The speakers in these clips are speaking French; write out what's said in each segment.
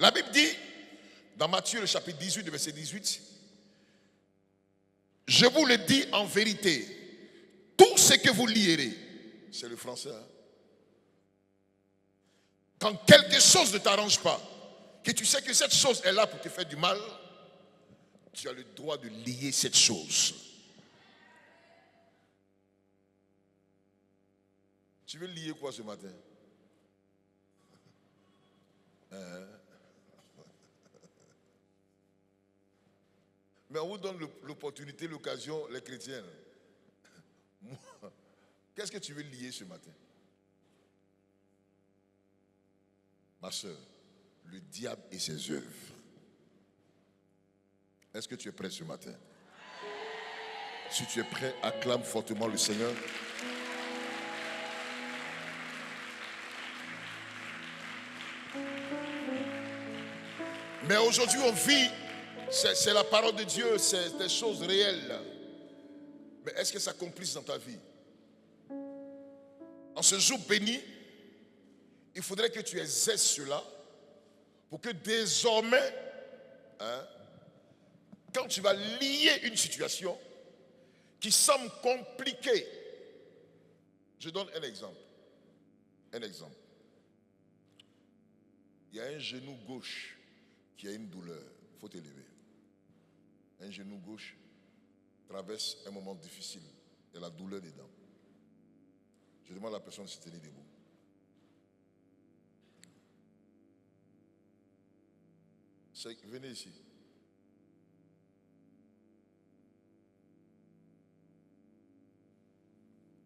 La Bible dit, dans Matthieu le chapitre 18, le verset 18, je vous le dis en vérité, tout ce que vous lierez, c'est le français, hein? Quand quelque chose ne t'arrange pas, que tu sais que cette chose est là pour te faire du mal, tu as le droit de lier cette chose. Tu veux lier quoi ce matin? Mais on vous donne l'opportunité, l'occasion, les chrétiens. Moi, qu'est-ce que tu veux lier ce matin? Ma soeur, le diable et ses œuvres. Est-ce que tu es prêt ce matin? Si tu es prêt, acclame fortement le Seigneur. Mais aujourd'hui, on vit, c'est la parole de Dieu, c'est des choses réelles. Mais est-ce que ça s'accomplisse dans ta vie? En ce jour béni, il faudrait que tu exerces cela pour que désormais, quand tu vas lier une situation qui semble compliquée, je donne un exemple. Un exemple. Il y a un genou gauche qui a une douleur. Il faut t'élever. Un genou gauche traverse un moment difficile. Il y a la douleur dedans. Je demande à la personne de se tenir debout. Venez ici.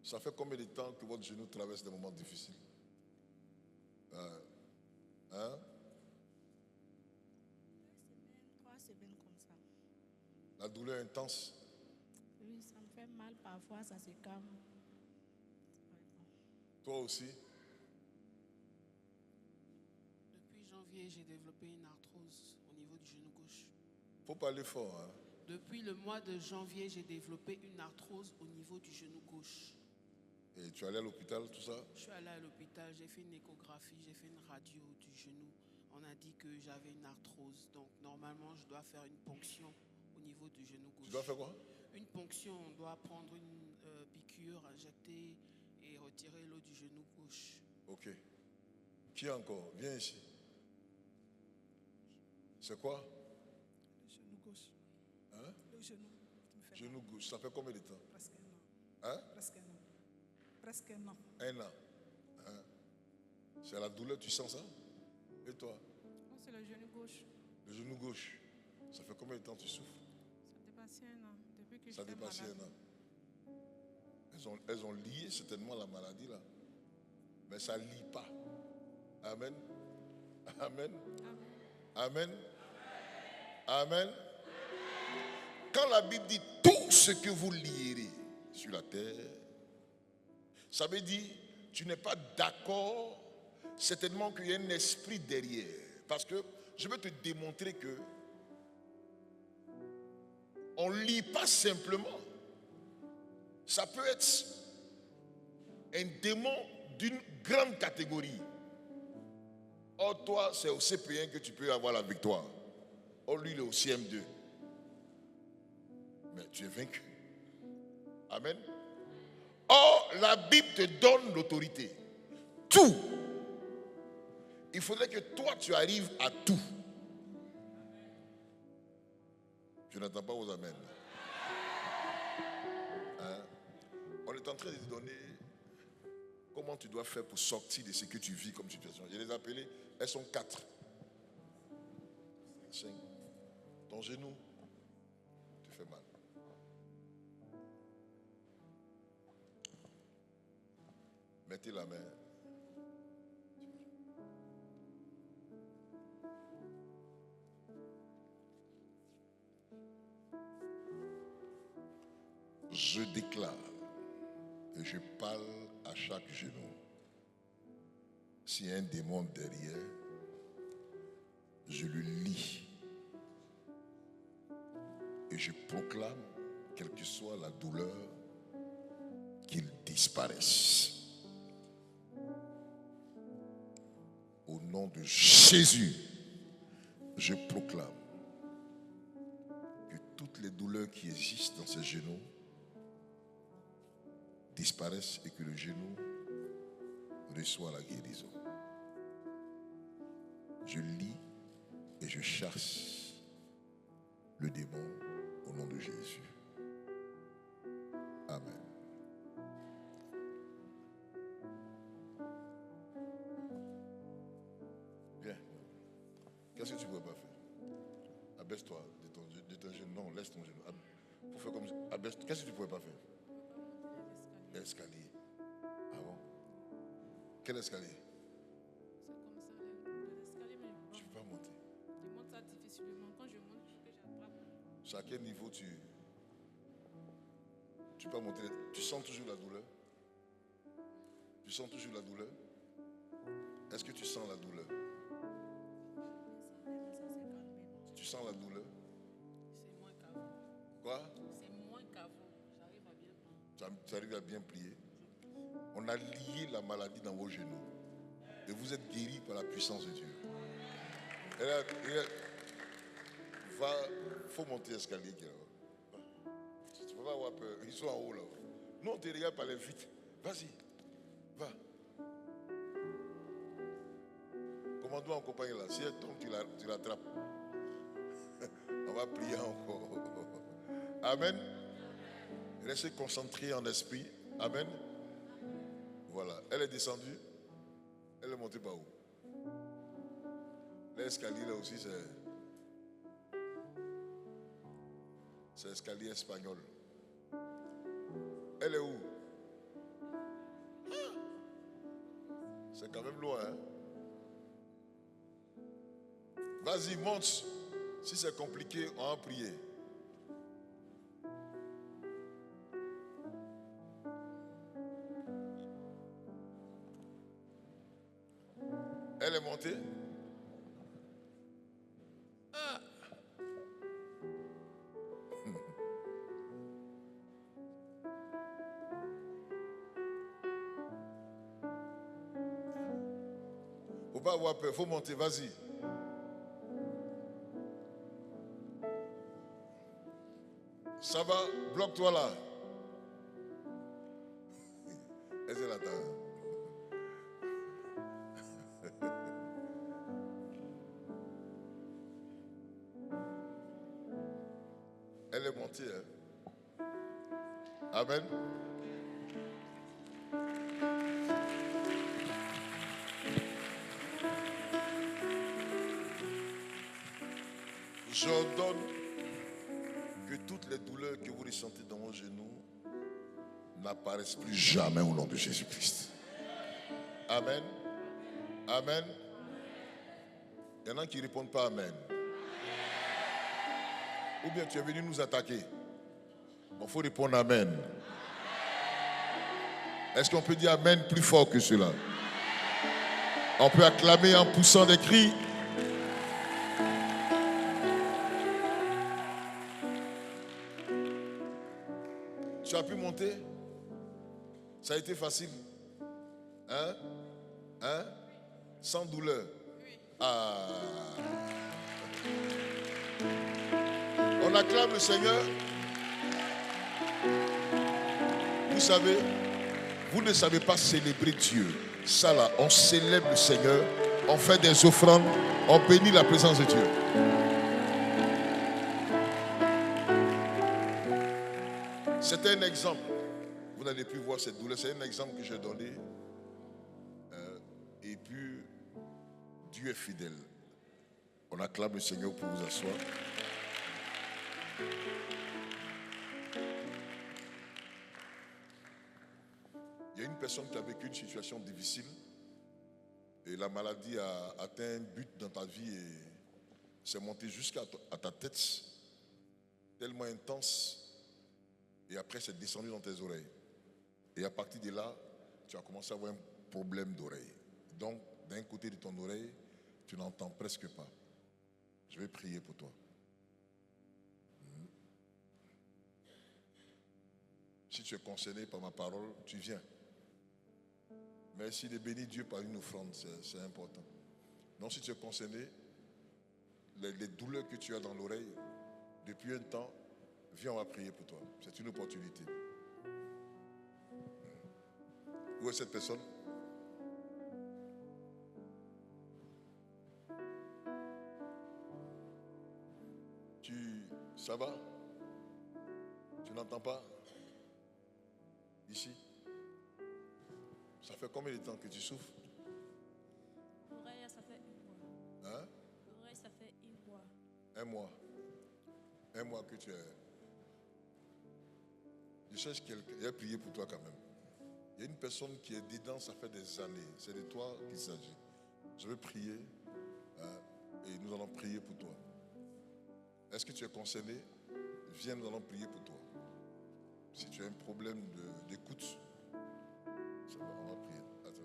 Ça fait combien de temps que votre genou traverse des moments difficiles? Hein? 3 semaines comme ça. La douleur intense? Oui, ça me fait mal parfois, ça se calme. Toi aussi? Depuis janvier, j'ai développé une arthrose au niveau du genou gauche. Faut parler fort, hein? Depuis le mois de janvier, j'ai développé une arthrose au niveau du genou gauche. Et tu es allé à l'hôpital, tout ça? Je suis allé à l'hôpital, j'ai fait une échographie, j'ai fait une radio du genou. On a dit que j'avais une arthrose. Donc normalement, je dois faire une ponction au niveau du genou gauche. Tu dois faire quoi? Une ponction, on doit prendre une piqûre, injecter et retirer l'eau du genou gauche. Ok. Qui encore? Viens ici. C'est quoi? Le genou gauche. Hein? Le genou. qui me fait Genou mal. gauche. Ça fait combien de temps? Presque un an. Hein? Presque un an. Presque un an. Un an. Hein? C'est la douleur, tu sens ça? Et toi? Moi, c'est le genou gauche. Le genou gauche. Ça fait combien de temps tu souffres? Ça dépasse un an. Depuis que Ça j'étais dépasse malade. un an. Elles ont lié certainement la maladie là. Mais ça ne lie pas. Amen. Amen. Amen. Amen. Quand la Bible dit tout ce que vous lierez sur la terre, ça veut dire tu n'es pas d'accord, certainement qu'il y a un esprit derrière. Parce que je vais te démontrer que on ne lit pas simplement. Ça peut être un démon d'une grande catégorie. Or, toi, c'est au CP1 que tu peux avoir la victoire. Or, lui, il est au CM2. Mais tu es vaincu. Amen. Or, la Bible te donne l'autorité. Tout. Il faudrait que toi, tu arrives à tout. Je n'entends pas vos amens. Hein? On est en train de te donner comment tu dois faire pour sortir de ce que tu vis comme situation. Je les ai appelées, elles sont 4. 5. Ton genou te fait mal. Mettez la main. Je déclare et je parle à chaque genou. S'il y a un démon derrière, je le lis et je proclame, quelle que soit la douleur, qu'il disparaisse. Au nom de Jésus, je proclame que toutes les douleurs qui existent dans ces genoux disparaissent et que le genou reçoit la guérison. Je lis et je chasse le démon au nom de Jésus. Amen. Bien. Qu'est-ce que tu ne peux pas faire? Abaisse-toi de ton genou. Non, laisse ton genou. Pour faire comme ça. Abaisse. Qu'est-ce que tu ne pouvais pas faire? L'escalier. Ah bon? Quel escalier? C'est comme ça, l'escalier, mais Tu ne peux pas monter. je monte ça difficilement. Quand je monte, il faut que j'attrape. À quel niveau tu peux monter? Tu sens toujours la douleur? Tu sens toujours la douleur? Est-ce que tu sens la douleur? Tu sens la douleur? C'est moins qu'avant. Quoi? C'est moins qu'avant. J'arrive à bien prendre. Tu arrives à bien plier. On a lié la maladie dans vos genoux. Et vous êtes guéris par la puissance de Dieu. Il faut monter l'escalier qui est là-bas. Tu ne peux pas avoir peur. Ils sont en haut là. Nous, on te regarde par les vite. Vas-y. Va. Commande-moi en compagnie là. Si elle tombe, tu l'attrapes. On va prier encore. Amen. Restez concentrés en esprit. Amen. Voilà. Elle est descendue. Elle est montée par où? L'escalier là aussi, c'est l'escalier espagnol. Elle est où? Ah! C'est quand même loin, hein? Vas-y, monte. Si c'est compliqué, on va prier. Elle est montée. Ah. Faut pas avoir peur, faut monter, vas-y. Ça va, bloque-toi là. Est-ce qu'elle attend? Elle est montée. Hein? Amen. J'ordonne que toutes les douleurs que vous ressentez dans vos genoux n'apparaissent plus jamais au nom de Jésus-Christ. Amen. Amen. Il y en a qui ne répondent pas Amen. Ou bien tu es venu nous attaquer. Il faut répondre Amen. Est-ce qu'on peut dire Amen plus fort que cela? On peut acclamer en poussant des cris. Tu as pu monter? Ça a été facile? Hein? Hein? Sans douleur? Ah! On acclame le Seigneur. Vous savez, vous ne savez pas célébrer Dieu. Ça là, on célèbre le Seigneur, on fait des offrandes, on bénit la présence de Dieu. C'était un exemple. Vous n'allez plus voir cette douleur. C'est un exemple que j'ai donné. Et puis, Dieu est fidèle. On acclame le Seigneur pour vous asseoir. Il y a une personne qui a vécu une situation difficile et la maladie a atteint un but dans ta vie et c'est monté jusqu'à ta tête, tellement intense, et après c'est descendu dans tes oreilles. Et à partir de là, tu as commencé à avoir un problème d'oreille. Donc, d'un côté de ton oreille, tu n'entends presque pas. Je vais prier pour toi. Si tu es concerné par ma parole, tu viens. Mais s'il est béni Dieu par une offrande, c'est important. Donc si tu es concerné, les douleurs que tu as dans l'oreille depuis un temps, viens, on va prier pour toi. C'est une opportunité. Où est cette personne? Ça va? Tu n'entends pas? Ici? Ça fait combien de temps que tu souffres? L'oreille, ça fait 1 mois. Hein? L'oreille, ça fait 1 mois. 1 mois. 1 mois que tu es. Je cherche quelqu'un. Il a prié pour toi quand même. Il y a une personne qui est dedans, ça fait des années. C'est de toi qu'il s'agit. Je vais prier et nous allons prier pour toi. Est-ce que tu es concerné? Viens, nous allons prier pour toi. Si tu as un problème d'écoute, ça va, on va prier. Attends.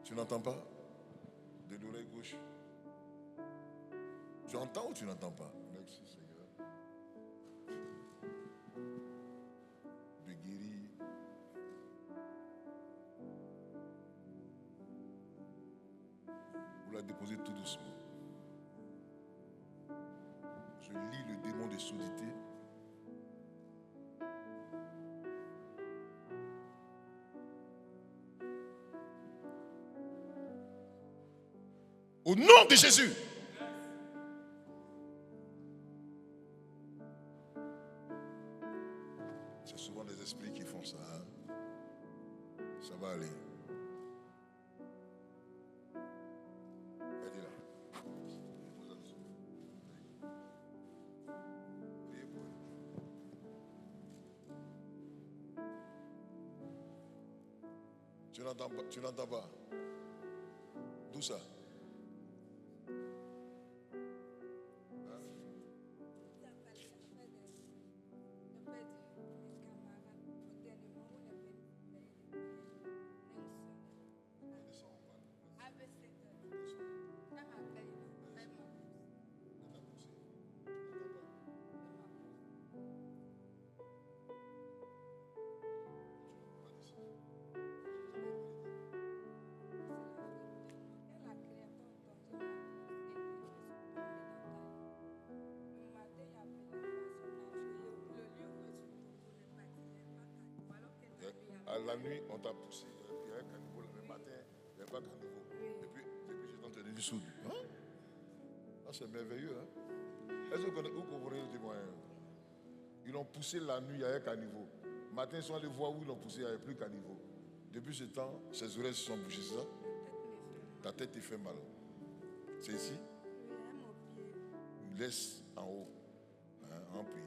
Tu n'entends pas? De l'oreille gauche. Tu entends ou tu n'entends pas? Merci Seigneur. De guérir. Vous la déposez tout doucement. Je lis le démon de sourdité. Au nom de Jésus. C'est souvent des esprits qui font ça. Hein? Ça va aller. Elle est là. Priez pour elle. Tu n'entends pas? Tu n'entends pas? D'où ça? À la nuit, on t'a poussé. Il y a un caniveau. Le matin, il n'y a pas de caniveau. Depuis j'ai entendu du soude. Hein? Ah, c'est merveilleux. Hein? Est-ce que vous comprenez le témoin? Ils l'ont poussé la nuit, il y a un caniveau. Matin, ils sont allés voir où ils l'ont poussé, il n'y avait plus de caniveau. Depuis ce temps, ses oreilles se sont bouchées, c'est ça? Ta tête te fait mal. C'est ici? Laisse en haut. Hein, en prier.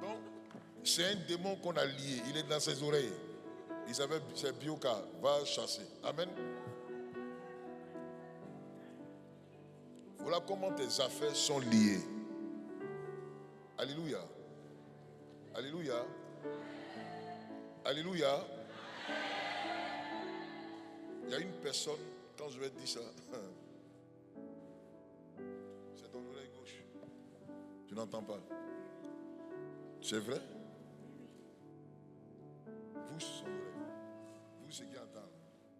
Donc, c'est un démon qu'on a lié. Il est dans ses oreilles. Il s'appelle, c'est Bioka. Va chasser. Amen. Voilà comment tes affaires sont liées. Alléluia. Alléluia. Alléluia. Il y a une personne, quand je vais dire ça, c'est ton oreille gauche. Tu n'entends pas. C'est vrai? Bouche son oreille. Bouche ce qui entend.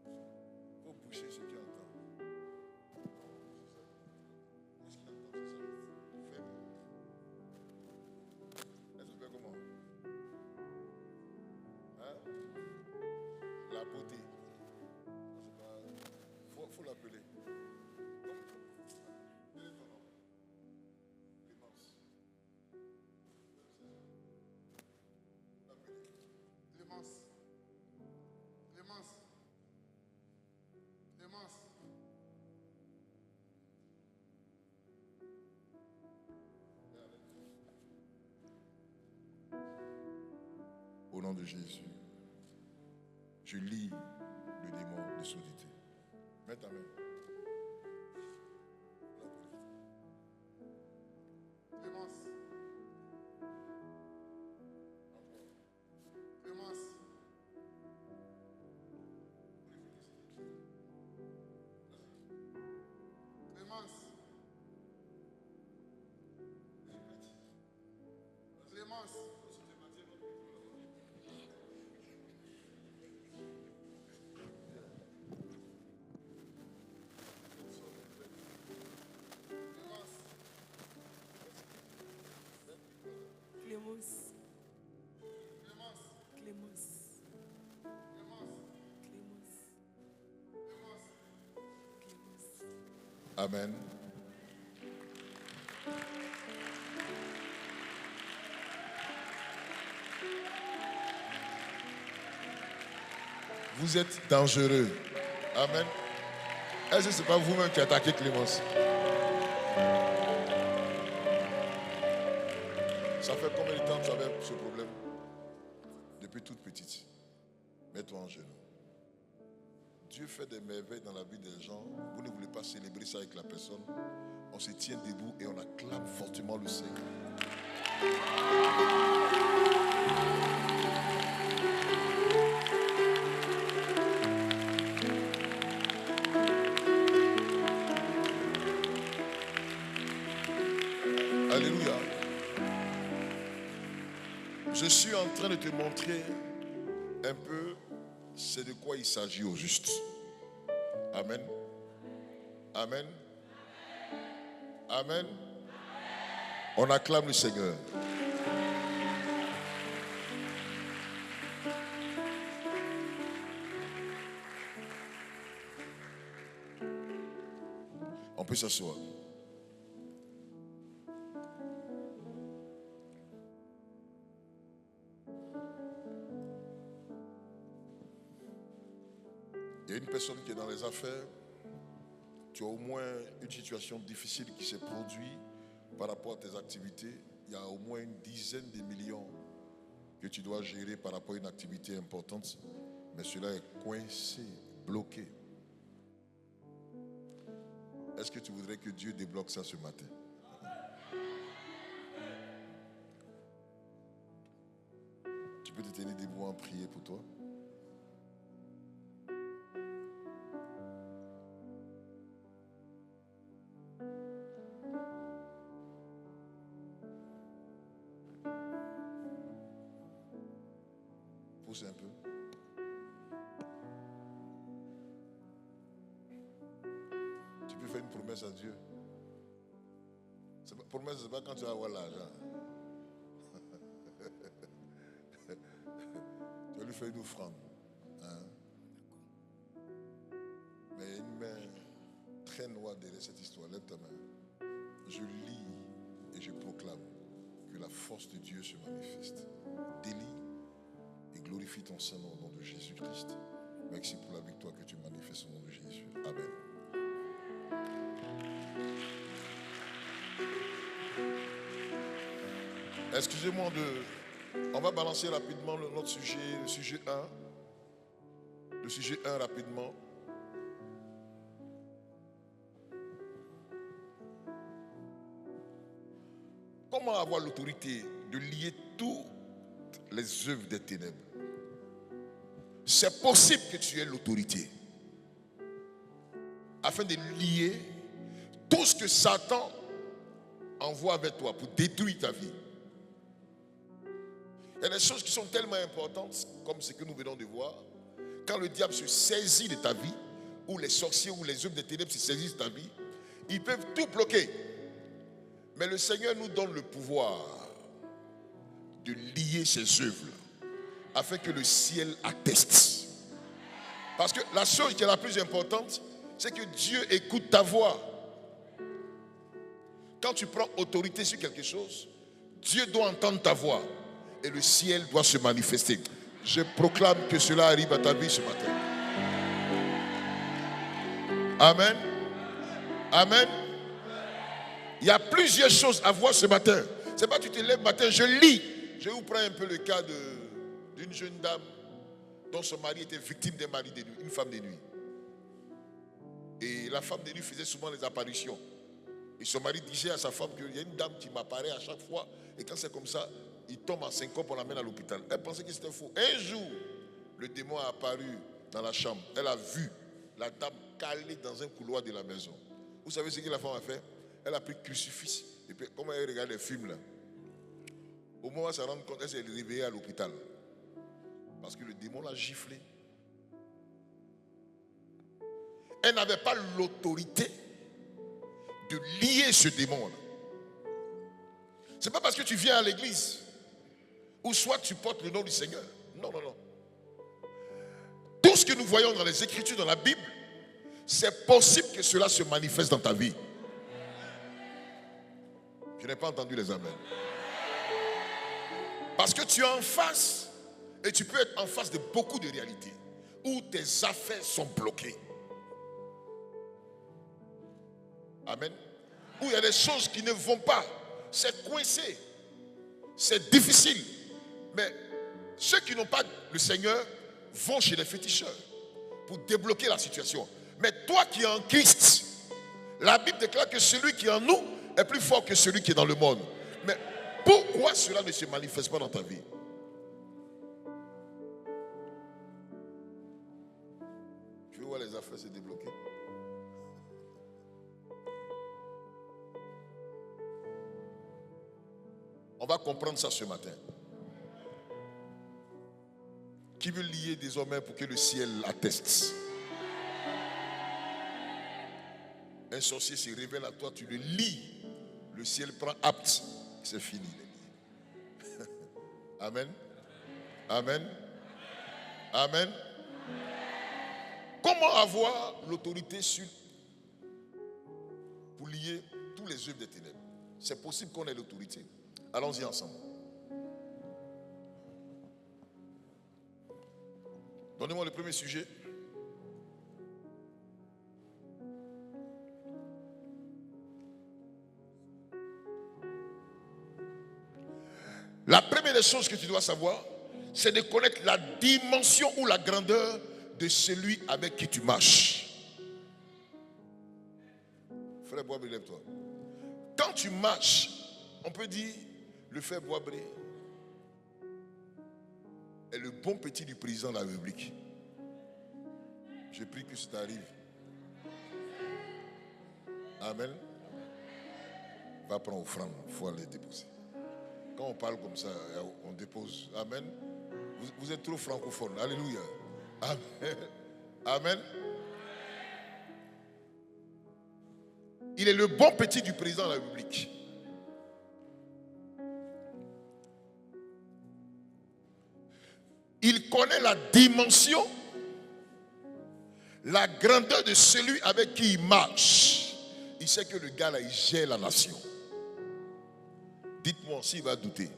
Il faut boucher ce qui entend. Est-ce qu'il entend? C'est ça? Faible. Elle s'appelle comment? Hein? La beauté. Il faut l'appeler. Quel est ton nom? Clémence. Clémence. Clémence. Clémence. Au nom de Jésus, je lis le démon de sourdité. Mets ta main. Clémence. Clémence. Clémence. Amen. Vous êtes dangereux. Amen. Est-ce que ce n'est pas vous-même qui attaquez Clémence? Ça fait combien de temps que tu avais ce problème? Depuis toute petite. Mets-toi en genoux. Dieu fait des merveilles dans la vie des gens. Vous ne voulez pas célébrer ça avec la personne. On se tient debout et on acclame fortement le Seigneur. Alléluia. Je suis en train de te montrer un peu c'est de quoi il s'agit au juste. Amen. Amen. Amen. On acclame le Seigneur. On peut s'asseoir. Il y a une personne qui est dans les affaires, tu as au moins une situation difficile qui s'est produite par rapport à tes activités. Il y a au moins une dizaine de millions que tu dois gérer par rapport à une activité importante, mais cela est coincé, bloqué. Est-ce que tu voudrais que Dieu débloque ça ce matin? Tu peux te tenir debout en prier pour toi? Pousse un peu. Tu peux faire une promesse à Dieu. Promesse, ce n'est pas quand tu vas avoir l'argent. Tu vas lui faire une offrande. Hein? Mais il y a une main très noire derrière cette histoire. Lève ta main. Je lis et je proclame que la force de Dieu se manifeste. Délie et glorifie ton Saint-Nom au nom de Jésus-Christ. Merci pour la victoire que tu manifestes au nom de Jésus. Amen. Excusez-moi on va balancer rapidement notre sujet, le sujet 1. Le sujet 1 rapidement. Comment avoir l'autorité de lier toutes les œuvres des ténèbres? C'est possible que tu aies l'autorité afin de lier tout ce que Satan envoie avec toi pour détruire ta vie. Il y a des choses qui sont tellement importantes comme ce que nous venons de voir. Quand le diable se saisit de ta vie, ou les sorciers ou les œuvres des ténèbres se saisissent de ta vie, ils peuvent tout bloquer. Mais le Seigneur nous donne le pouvoir de lier ces œuvres afin que le ciel atteste. Parce que la chose qui est la plus importante, c'est que Dieu écoute ta voix. Quand tu prends autorité sur quelque chose, Dieu doit entendre ta voix et le ciel doit se manifester. Je proclame que cela arrive à ta vie ce matin. Amen. Amen. Il y a plusieurs choses à voir ce matin. C'est pas tu te lèves matin, je lis. Je vous prends un peu le cas d'une jeune dame dont son mari était victime d'un mari de nuit, une femme de nuit. Et la femme de nuit faisait souvent les apparitions. Et son mari disait à sa femme qu'il y a une dame qui m'apparaît à chaque fois. Et quand c'est comme ça, il tombe en syncope, on l'amène à l'hôpital. Elle pensait que c'était faux. Un jour, le démon a apparu dans la chambre. Elle a vu la dame calée dans un couloir de la maison. Vous savez ce que la femme a fait? Elle a pris le crucifix. Et puis, comment elle regarde les films là? Au moment où elle se rend compte, elle s'est réveillée à l'hôpital. Parce que le démon l'a giflé. Elle n'avait pas l'autorité de lier ce démon-là. Ce n'est pas parce que tu viens à l'église ou soit tu portes le nom du Seigneur. Non, non, non. Tout ce que nous voyons dans les Écritures, dans la Bible, c'est possible que cela se manifeste dans ta vie. Je n'ai pas entendu les amens. Parce que tu es en face, et tu peux être en face de beaucoup de réalités, où tes affaires sont bloquées. Amen. Où il y a des choses qui ne vont pas. C'est coincé. C'est difficile. Mais ceux qui n'ont pas le Seigneur vont chez les féticheurs pour débloquer la situation. Mais toi qui es en Christ, la Bible déclare que celui qui est en nous est plus fort que celui qui est dans le monde. Mais pourquoi cela ne se manifeste pas dans ta vie? Tu veux voir les affaires se débloquer? On va comprendre ça ce matin. Qui veut lier désormais pour que le ciel atteste? Un sorcier se révèle à toi, tu le lis. Le ciel prend apte. C'est fini. Amen. Amen. Amen. Comment avoir l'autorité pour lier tous les œuvres des ténèbres? C'est possible qu'on ait l'autorité. Allons-y ensemble. Donnez-moi le premier sujet. La première des choses que tu dois savoir, c'est de connaître la dimension ou la grandeur de celui avec qui tu marches. Frère Boabré, lève-toi. Quand tu marches, on peut dire, le frère Boabré est le bon petit du président de la République. Je prie que ça t'arrive. Amen. Va prendre offrande, il faut aller déposer. Quand on parle comme ça, on dépose. Amen. Vous êtes trop francophone. Alléluia. Amen. Amen. Il est le bon petit du président de la République. Il connaît la dimension, la grandeur de celui avec qui il marche. Il sait que le gars là, il gère la nation. Dites-moi s'il va douter.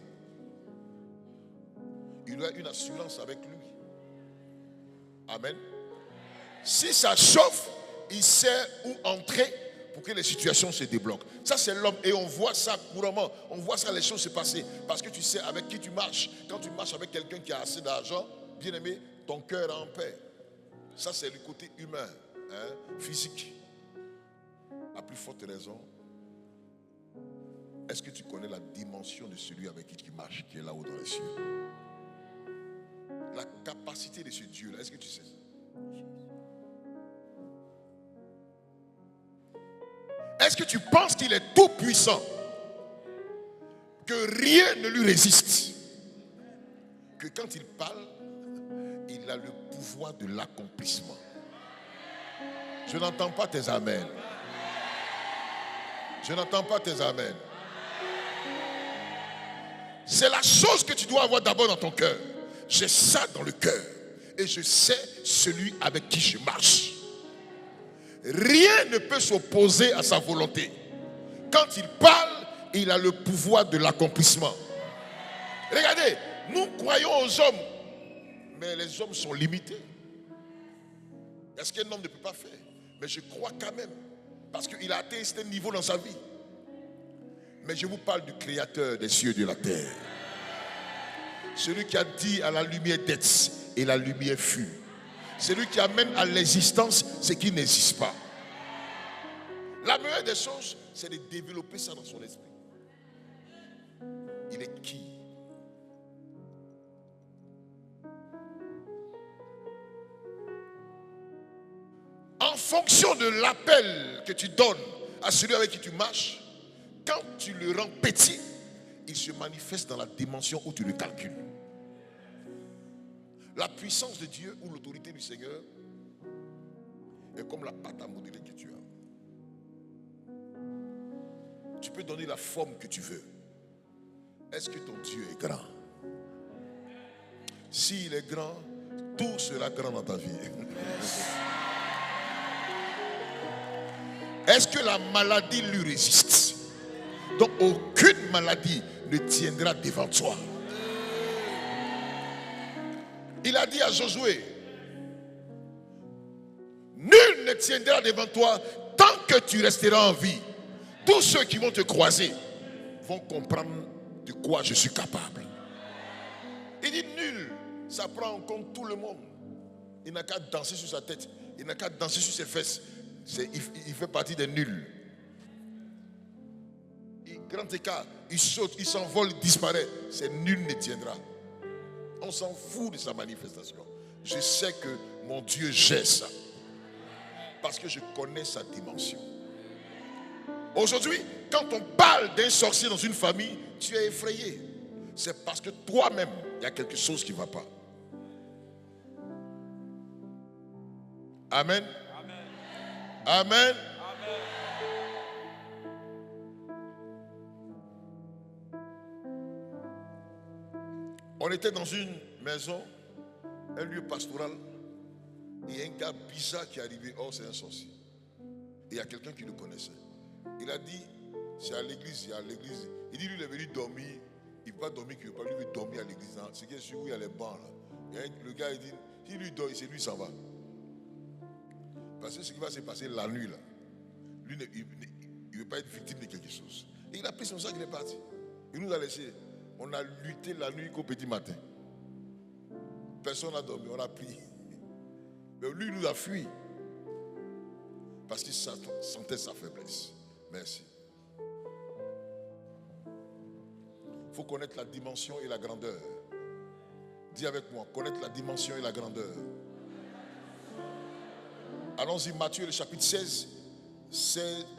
Il a une assurance avec lui. Amen. Si ça chauffe, il sait où entrer pour que les situations se débloquent. Ça, c'est l'homme. Et on voit ça couramment. On voit ça, les choses se passer. Parce que tu sais avec qui tu marches. Quand tu marches avec quelqu'un qui a assez d'argent, bien aimé, ton cœur est en paix. Ça, c'est le côté humain, physique. À plus forte raison, est-ce que tu connais la dimension de celui avec qui tu marches, qui est là-haut dans les cieux? La capacité de ce Dieu-là, est-ce que tu sais ça? Est-ce que tu penses qu'il est tout puissant? Que rien ne lui résiste? Que quand il parle, il a le pouvoir de l'accomplissement. Je n'entends pas tes amens. Je n'entends pas tes amens. C'est la chose que tu dois avoir d'abord dans ton cœur. J'ai ça dans le cœur. Et je sais celui avec qui je marche. Rien ne peut s'opposer à sa volonté. Quand il parle, il a le pouvoir de l'accomplissement. Regardez, nous croyons aux hommes. Mais les hommes sont limités. Est-ce qu'un homme ne peut pas faire? Mais je crois quand même. Parce qu'il a atteint un certain niveau dans sa vie. Mais je vous parle du créateur des cieux et de la terre. Celui qui a dit à la lumière d'être et la lumière fut. Celui qui amène à l'existence ce qui n'existe pas. La meilleure des choses, c'est de développer ça dans son esprit. Il est qui? En fonction de l'appel que tu donnes à celui avec qui tu marches, quand tu le rends petit, il se manifeste dans la dimension où tu le calcules. La puissance de Dieu ou l'autorité du Seigneur est comme la pâte à modeler que tu as. Tu peux donner la forme que tu veux. Est-ce que ton Dieu est grand? S'il est grand, tout sera grand dans ta vie. Est-ce que la maladie lui résiste? Donc aucune maladie ne tiendra devant toi. Il a dit à Josué, nul ne tiendra devant toi tant que tu resteras en vie. Tous ceux qui vont te croiser vont comprendre de quoi je suis capable. Il dit nul, ça prend en compte tout le monde. Il n'a qu'à danser sur sa tête, il n'a qu'à danser sur ses fesses. Il fait partie des nuls. Grand écart, il saute, il s'envole, il disparaît. C'est nul ne tiendra. On s'en fout de sa manifestation. Je sais que mon Dieu gère ça. Parce que je connais sa dimension. Aujourd'hui, quand on parle d'un sorcier dans une famille, tu es effrayé. C'est parce que toi-même, il y a quelque chose qui ne va pas. Amen. Amen. Amen. On était dans une maison, un lieu pastoral. Il y a un gars bizarre qui est arrivé. Oh, c'est un sorcier. Et il y a quelqu'un qui le connaissait. Il a dit, c'est à l'église, Il dit, lui, il est venu dormir. Il ne peut pas dormir, qu'il ne veut pas. Lui, il veut dormir à l'église. C'est qu'il est où il y a les bancs là. Et le gars, il dit, si lui dort, c'est lui, s'en va. Parce que ce qui va se passer la nuit là, lui, il ne veut pas être victime de quelque chose. Et il a pris son sac, il est parti. Il nous a laissé. On a lutté la nuit qu'au petit matin. Personne n'a dormi, on a prié. Mais lui, il nous a fui. Parce qu'il sentait sa faiblesse. Merci. Il faut connaître la dimension et la grandeur. Dis avec moi, connaître la dimension et la grandeur. Allons-y, Matthieu, le chapitre 16,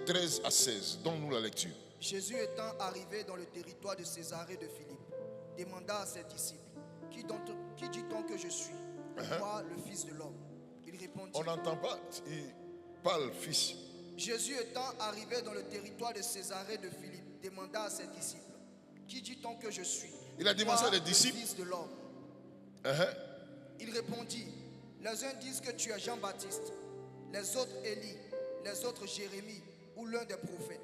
13 à 16. Donne-nous la lecture. Jésus étant arrivé dans le territoire de Césarée de Philippe, demanda à ses disciples, qui dit-on que je suis? Moi, le Fils de l'homme. Il répondit. On n'entend pas, il parle fils. Jésus étant arrivé dans le territoire de Césarée de Philippe, demanda à ses disciples, qui dit-on que je suis? Il a demandé à des disciples. Le Fils de l'homme. Il répondit, les uns disent que tu es Jean-Baptiste, les autres Élie, les autres Jérémie ou l'un des prophètes.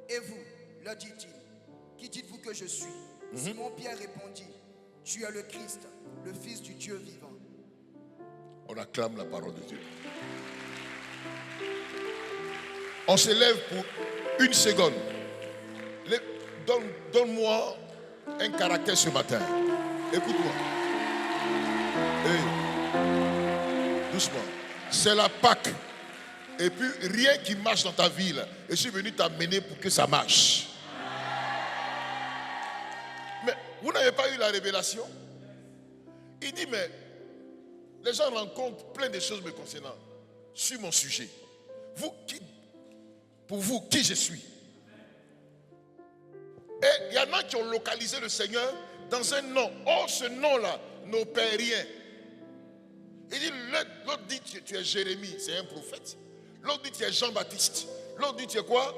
Et vous, leur dit-il, qui dites-vous que je suis? Simon-Pierre répondit, tu es le Christ, le Fils du Dieu vivant. On acclame la parole de Dieu. On se lève pour une seconde. Donne-moi un caractère ce matin. Écoute-moi. Doucement. C'est la Pâque. Et puis rien qui marche dans ta vie là. Et je suis venu t'amener pour que ça marche. Mais vous n'avez pas eu la révélation? Il dit, mais les gens rencontrent plein de choses me concernant sur mon sujet. Pour vous, qui je suis? Et il y en a qui ont localisé le Seigneur dans un nom. Or, ce nom-là n'opère rien. Il dit, l'autre dit, tu es Jérémie, c'est un prophète. L'autre dit, tu es Jean-Baptiste. L'autre dit, tu es quoi?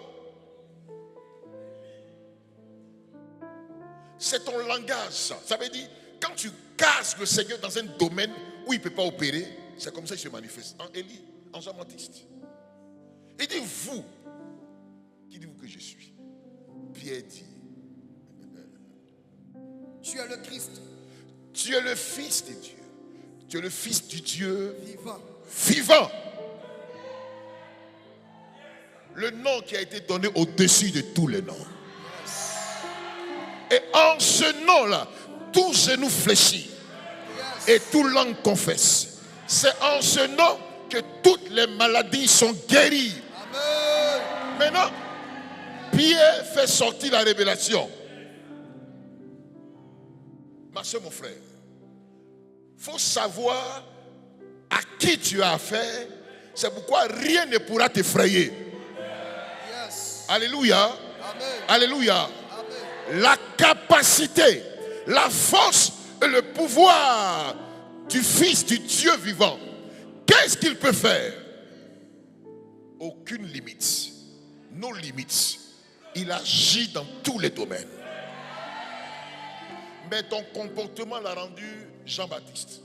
C'est ton langage, ça. Ça veut dire, quand tu casses le Seigneur dans un domaine où il ne peut pas opérer, c'est comme ça qu'il se manifeste. En Élie, en Jean-Baptiste. Il dit, vous, qui dites-vous que je suis? Pierre dit, tu es le Christ. Tu es le Fils de Dieu. Tu es le Fils du Dieu vivant. Vivant. Le nom qui a été donné au-dessus de tous les noms. Et en ce nom-là, tout genou fléchit et toute langue confesse. C'est en ce nom que toutes les maladies sont guéries. Amen. Maintenant, Pierre fait sortir la révélation. Ma soeur, mon frère, il faut savoir à qui tu as affaire. C'est pourquoi rien ne pourra t'effrayer. Yes. Alléluia. Amen. Alléluia. Amen. La capacité, la force et le pouvoir du Fils du Dieu vivant, qu'est-ce qu'il peut faire? Aucune limite. No limites. Il agit dans tous les domaines. Mais ton comportement l'a rendu Jean-Baptiste.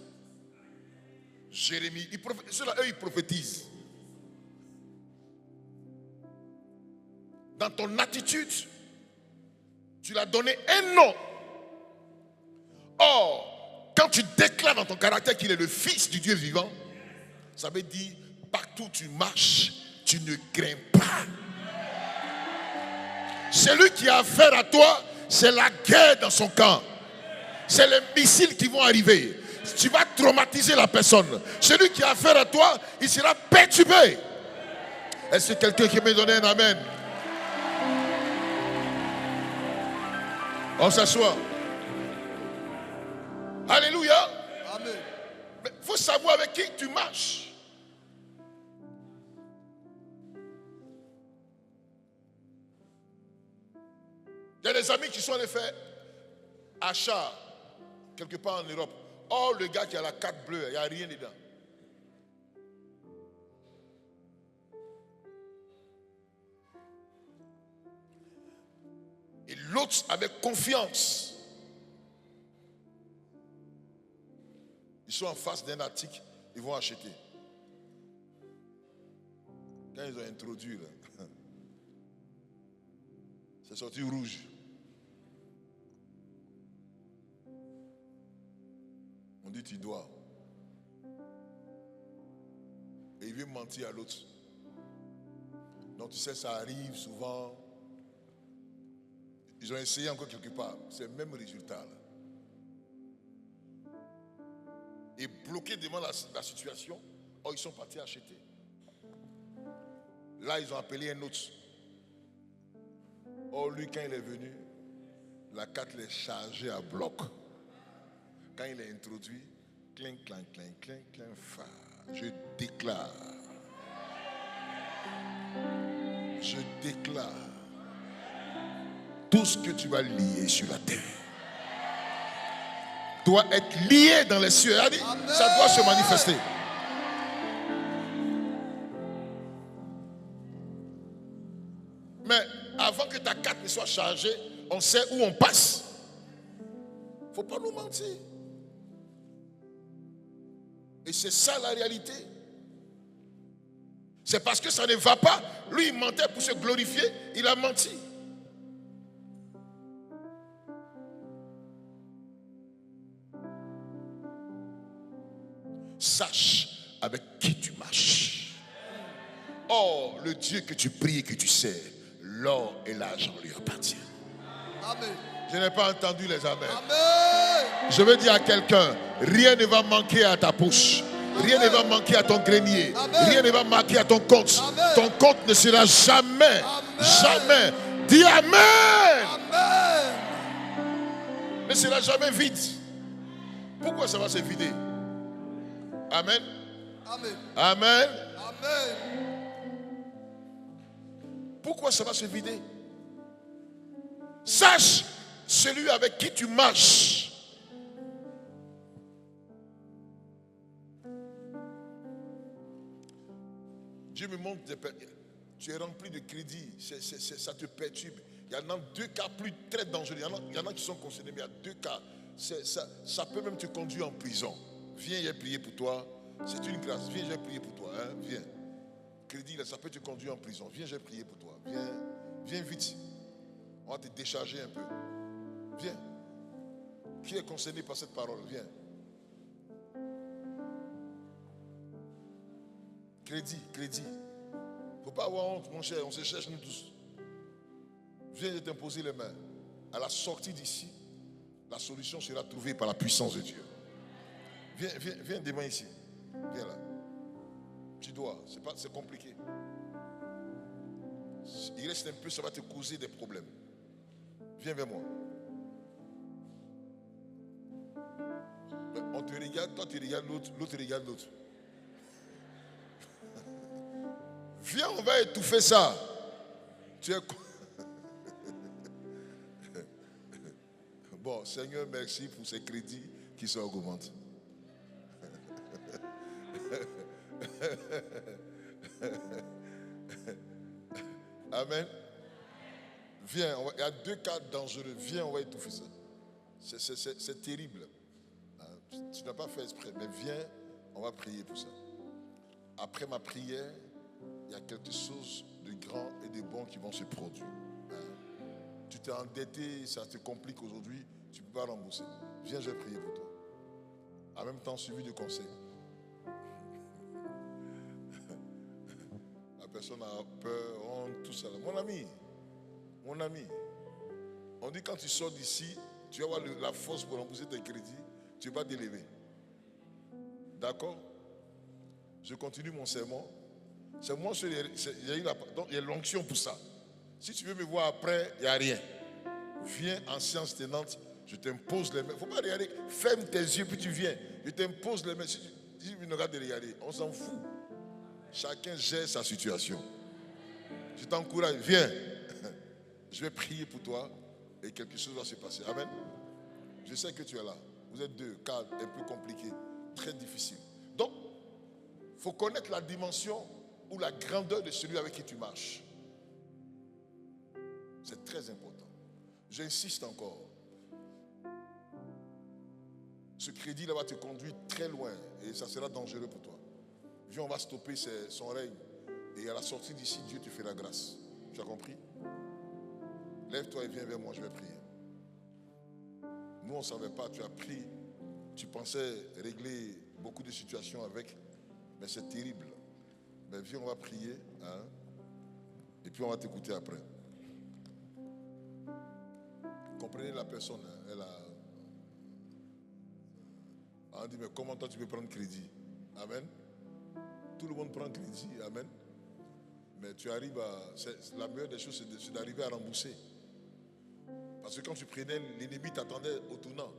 Jérémie, ceux-là, eux, ils prophétisent. Dans ton attitude, tu l'as donné un nom. Or, quand tu déclares dans ton caractère qu'il est le Fils du Dieu vivant, ça veut dire, partout où tu marches, tu ne crains pas. Celui qui a affaire à toi, c'est la guerre dans son camp. C'est les missiles qui vont arriver. Tu vas traumatiser la personne. Celui qui a affaire à toi, il sera perturbé. Est-ce que quelqu'un qui me donne un amen? On s'assoit. Alléluia. Amen. Mais il faut savoir avec qui tu marches. Il y a des amis qui sont allés faire achat quelque part en Europe. Or, le gars qui a la carte bleue, il n'y a rien dedans. Et l'autre, avec confiance, ils sont en face d'un article, ils vont acheter. Quand ils ont introduit, là, c'est sorti rouge. On dit tu dois. Et il veut mentir à l'autre. Donc tu sais, ça arrive souvent. Ils ont essayé encore quelque part. C'est le même résultat. Là. Et bloqués devant la situation, ils sont partis acheter. Là, ils ont appelé un autre. Or, lui, quand il est venu, la carte l'est chargée à bloc. Quand il est introduit, clink, clink, clink, clink, clink, fa. Je déclare. Je déclare. Tout ce que tu vas lier sur la terre doit être lié dans les cieux. Ça doit se manifester. Mais avant que ta carte ne soit chargée, on sait où on passe. Il ne faut pas nous mentir. Et c'est ça la réalité. C'est parce que ça ne va pas. Lui, il mentait pour se glorifier. Il a menti. Sache avec qui tu marches. Or, le Dieu que tu pries et que tu sais, l'or et l'argent lui appartiennent. Amen. Je n'ai pas entendu les amens. Amen. Je veux dire à quelqu'un, rien ne va manquer à ta poche. Rien ne va manquer à ton grenier. Amen. Rien ne va manquer à ton compte. Amen. Ton compte ne sera jamais, jamais. Dis Amen. Amen. Ne sera jamais vide. Pourquoi ça va se vider? Amen. Amen. Amen. Amen. Pourquoi ça va se vider? Sache celui avec qui tu marches. Dieu me montre tu es rempli de crédit, ça te perturbe. Il y en a deux cas plus très dangereux. Il y en a qui sont concernés, mais il y a deux cas. Ça peut même te conduire en prison. Viens, j'ai prié pour toi. C'est une grâce. Viens, j'ai prié pour toi. Hein? Viens. Crédit, là, ça peut te conduire en prison. Viens, j'ai prié pour toi. Viens vite. On va te décharger un peu. Viens. Qui est concerné par cette parole? Viens. Crédit. Il ne faut pas avoir honte, mon cher. On se cherche nous tous. Viens de t'imposer les mains. À la sortie d'ici, la solution sera trouvée par la puissance de Dieu. Viens demain ici. Viens là. Tu dois. C'est compliqué. Il reste un peu, ça va te causer des problèmes. Viens vers moi. On te regarde, toi tu regardes l'autre, l'autre regarde l'autre. Viens, on va étouffer ça. Tu es bon, Seigneur, merci pour ces crédits qui s'augmentent. Amen. Viens, il y a 2 cas dangereux. Viens, on va étouffer ça. C'est terrible. Tu n'as pas fait exprès, mais viens, on va prier pour ça. Après ma prière, il y a quelque chose de grand et de bon qui vont se produire. Tu t'es endetté, ça te complique aujourd'hui, tu ne peux pas rembourser. Viens, je vais prier pour toi. En même temps, suivi de conseils. La personne a peur, honte, tout ça. Mon ami, on dit quand tu sors d'ici, tu vas avoir la force pour rembourser tes crédits, tu ne vas pas t'élever. D'accord? Je continue mon sermon. C'est moi, il y a l'onction pour ça. Si tu veux me voir après, il n'y a rien. Viens en séance tenante, je t'impose les mains. Il ne faut pas regarder. Ferme tes yeux, puis tu viens. Je t'impose les mains. Si tu ne regardes de regarder, on s'en fout. Chacun gère sa situation. Je t'encourage, viens. Je vais prier pour toi et quelque chose va se passer. Amen. Je sais que tu es là. Vous êtes 2 cas un peu compliqués, très difficiles. Donc, il faut connaître la dimension ou la grandeur de celui avec qui tu marches. C'est très important. J'insiste encore. Ce crédit-là va te conduire très loin et ça sera dangereux pour toi. Viens, on va stopper son règne. Et à la sortie d'ici, Dieu te fait la grâce. Tu as compris? Lève-toi et viens vers moi, je vais prier. Nous, on ne savait pas, tu as pris, tu pensais régler beaucoup de situations avec, mais c'est terrible. Mais viens, on va prier, hein, et puis on va t'écouter après. Comprenez la personne, hein, elle dit, mais comment toi tu peux prendre crédit? Amen. Tout le monde prend crédit, amen. Mais tu arrives la meilleure des choses, c'est d'arriver à rembourser. Parce que quand tu prenais, l'ennemi t'attendait au tournant.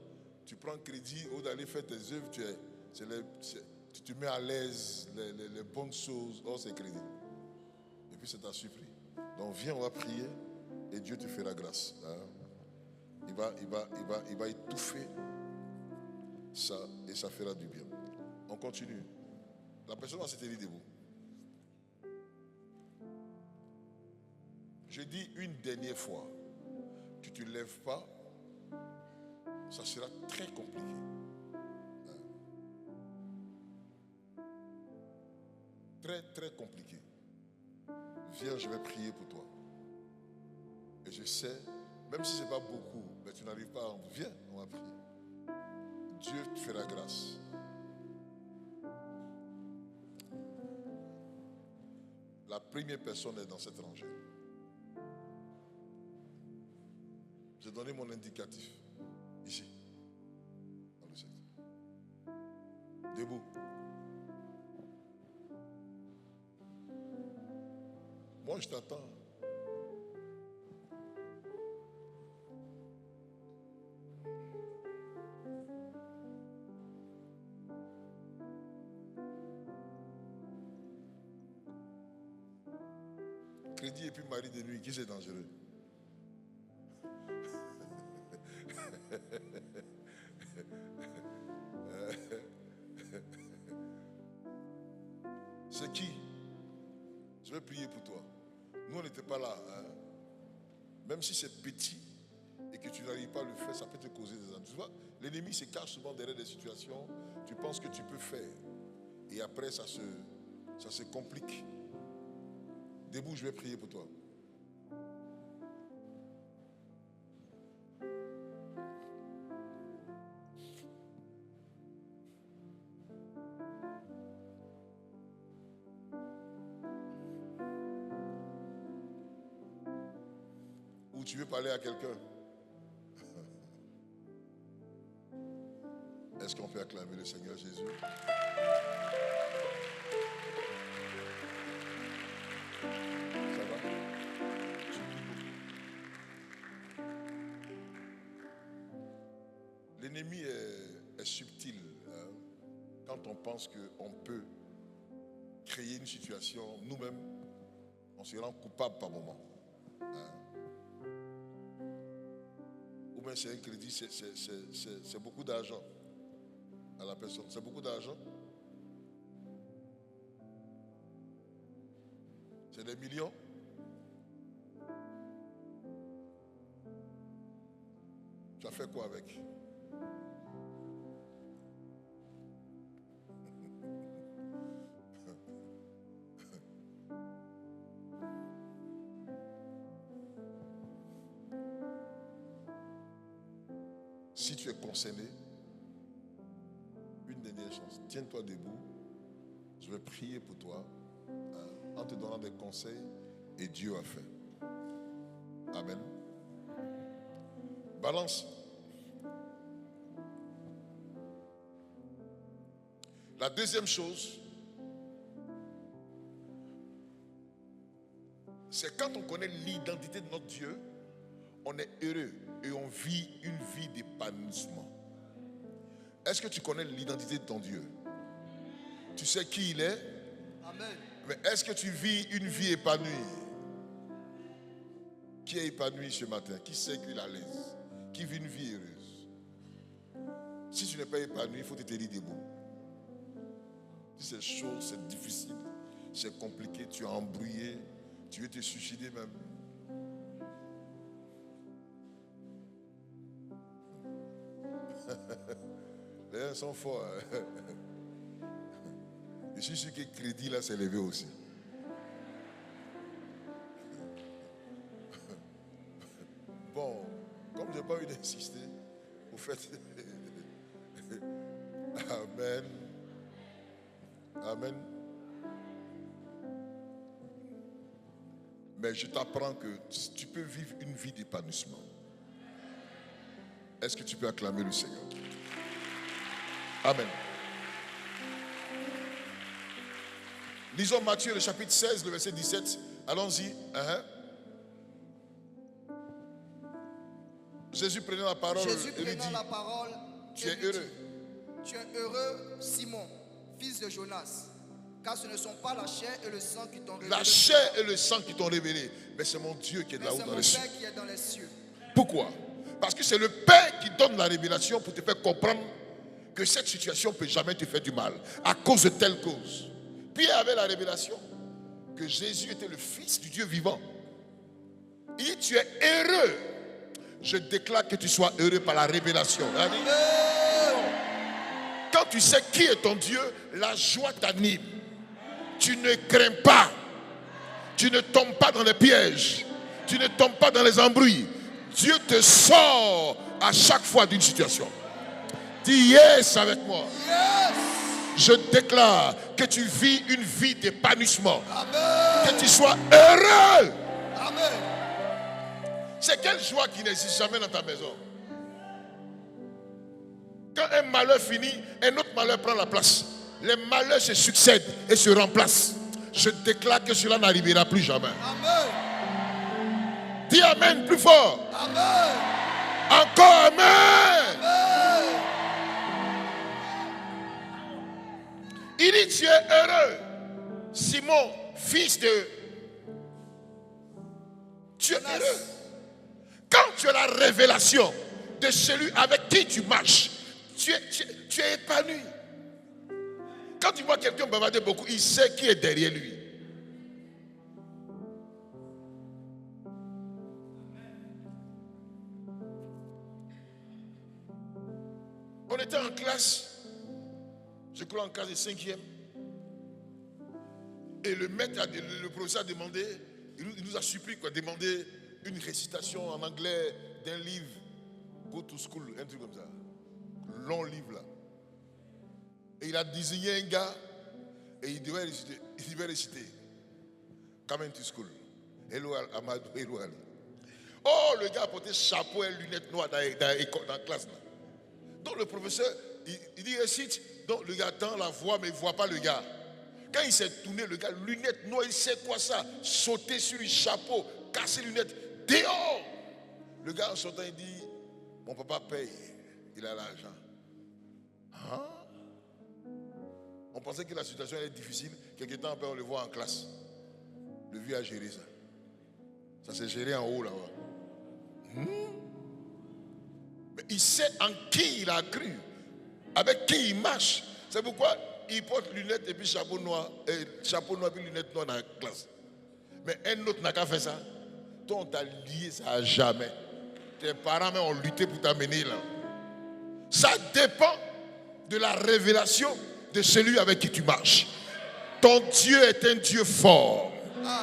Tu prends crédit, au lieu d'aller faire tes œuvres, tu te mets à l'aise, les bonnes choses, c'est crédit. Et puis ça t'a surpris. Donc viens, on va prier et Dieu te fait la grâce. Hein. Il va étouffer ça et ça fera du bien. On continue. La personne va se tenir debout. Je dis une dernière fois, tu ne te lèves pas, ça sera très compliqué. Très, très compliqué. Viens, je vais prier pour toi. Et je sais, même si ce n'est pas beaucoup, mais tu n'arrives pas à... Viens, on va prier. Dieu te fait la grâce. La première personne est dans cette rangée. J'ai donné mon indicatif. Ici. Dans le secteur. Debout. Moi, je t'attends. Crédit et puis mari de nuit, qui c'est dangereux? C'est qui? Je vais prier pour toi. Nous, on n'était pas là. Hein? Même si c'est petit et que tu n'arrives pas à le faire, ça peut te causer des ennuis. Tu vois, l'ennemi se cache souvent derrière des situations. Tu penses que tu peux faire. Et après, ça se complique. Debout, je vais prier pour toi. Ou tu veux parler à quelqu'un? Est-ce qu'on peut acclamer le Seigneur Jésus? Ça va? L'ennemi est subtil. Hein? Quand on pense qu'on peut créer une situation, nous-mêmes, on se rend coupable par moment. Hein? bien c'est un crédit, c'est beaucoup d'argent à la personne. C'est beaucoup d'argent. C'est des millions. Tu as fait quoi avec? Si tu es concerné, une dernière chance. Tiens-toi debout. Je vais prier pour toi en te donnant des conseils et Dieu a fait. Amen. Balance. La deuxième chose, c'est quand on connaît l'identité de notre Dieu, on est heureux et on vit une vie d'épanouissement. Est-ce que tu connais l'identité de ton Dieu? Tu sais qui il est? Amen. Mais est-ce que tu vis une vie épanouie? Qui est épanoui ce matin? Qui sait qu'il est à l'aise? Qui vit une vie heureuse? Si tu n'es pas épanoui, il faut te tenir debout. Si c'est chaud, c'est difficile, c'est compliqué, tu es embrouillé, tu veux te suicider même. Les uns sont forts. Je suis sûr que le crédit là s'est levé aussi. Bon, comme je n'ai pas eu d'insister, vous faites. Amen. Amen. Mais je t'apprends que tu peux vivre une vie d'épanouissement. Est-ce que tu peux acclamer le Seigneur? Amen. Lisons Matthieu, le chapitre 16, le verset 17. Allons-y. Jésus prenant la parole. Jésus et lui prenant dit, la parole. tu es lui heureux. dit, tu es heureux, Simon, fils de Jonas, car ce ne sont pas la chair et le sang qui t'ont révélé. La chair et le sang qui t'ont révélé. Mais c'est mon Dieu qui est Mais là-haut c'est dans mon les cieux. Père qui est dans les cieux. Pourquoi? Parce que c'est le Père qui donne la révélation pour te faire comprendre que cette situation ne peut jamais te faire du mal à cause de telle cause. Pierre avait la révélation que Jésus était le Fils du Dieu vivant. Il dit, tu es heureux. Je déclare que tu sois heureux par la révélation. Quand tu sais qui est ton Dieu, la joie t'anime. Tu ne crains pas. Tu ne tombes pas dans les pièges. Tu ne tombes pas dans les embrouilles. Dieu te sort à chaque fois d'une situation. Dis yes avec moi. Yes. Je déclare que tu vis une vie d'épanouissement. Amen. Que tu sois heureux. Amen. C'est quelle joie qui n'existe jamais dans ta maison? Quand un malheur finit, un autre malheur prend la place. Les malheurs se succèdent et se remplacent. Je déclare que cela n'arrivera plus jamais. Amen. Dis amen plus fort. Amen. Encore amen. Amen. Il dit, tu es heureux, Simon, fils de... Tu es heureux. Quand tu as la révélation de celui avec qui tu marches, tu es épanoui. Quand tu vois quelqu'un bavarder beaucoup, il sait qui est derrière lui. On était en classe, je crois en classe de 5e. Et le maître, le professeur a demandé, il nous a supplié de demander une récitation en anglais d'un livre, Go to School, un truc comme ça. Long livre là. Et il a désigné un gars et il devait réciter. Come into school. Hello Amadou, hello Ali. Oh, le gars a porté chapeau et lunettes noires dans la classe là. Donc le professeur, il dit récite. Donc le gars attend la voix, mais il ne voit pas le gars. Quand il s'est tourné, le gars, lunettes noires, il sait quoi ça? Sauter sur le chapeau, casser les lunettes, dehors. Le gars en sortant, il dit, mon papa paye, il a l'argent. Hein? On pensait que la situation était difficile. Quelque temps après, on le voit en classe. Le vieux a géré ça. Ça s'est géré en haut là-bas. Mais il sait en qui il a cru, avec qui il marche. C'est pourquoi il porte lunettes et puis chapeau noir puis lunettes noires dans la classe. Mais un autre n'a qu'à faire ça. Toi, on t'a lié ça à jamais. Tes parents même ont lutté pour t'amener là. Ça dépend de la révélation de celui avec qui tu marches. Ton Dieu est un Dieu fort,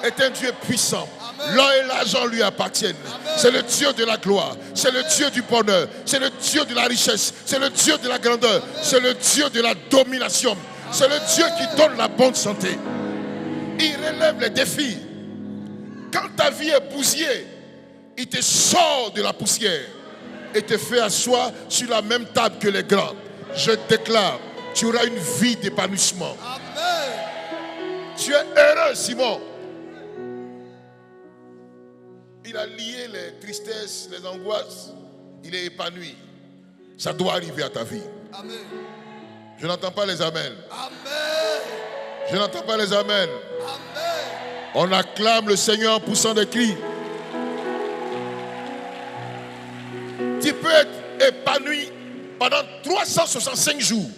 est un Dieu puissant. L'or et l'argent lui appartiennent. C'est le Dieu de la gloire, c'est le Dieu du bonheur, c'est le Dieu de la richesse, c'est le Dieu de la grandeur, c'est le Dieu de la domination, c'est le Dieu qui donne la bonne santé. Il relève les défis. Quand ta vie est bousillée, il te sort de la poussière et te fait asseoir sur la même table que les grands. Je déclare, tu auras une vie d'épanouissement. Tu es heureux, Simon. Il a lié les tristesses, les angoisses. Il est épanoui. Ça doit arriver à ta vie. Amen. Je n'entends pas les amens. Amen. Je n'entends pas les amens. Amen. On acclame le Seigneur en poussant des cris. Tu peux être épanoui pendant 365 jours.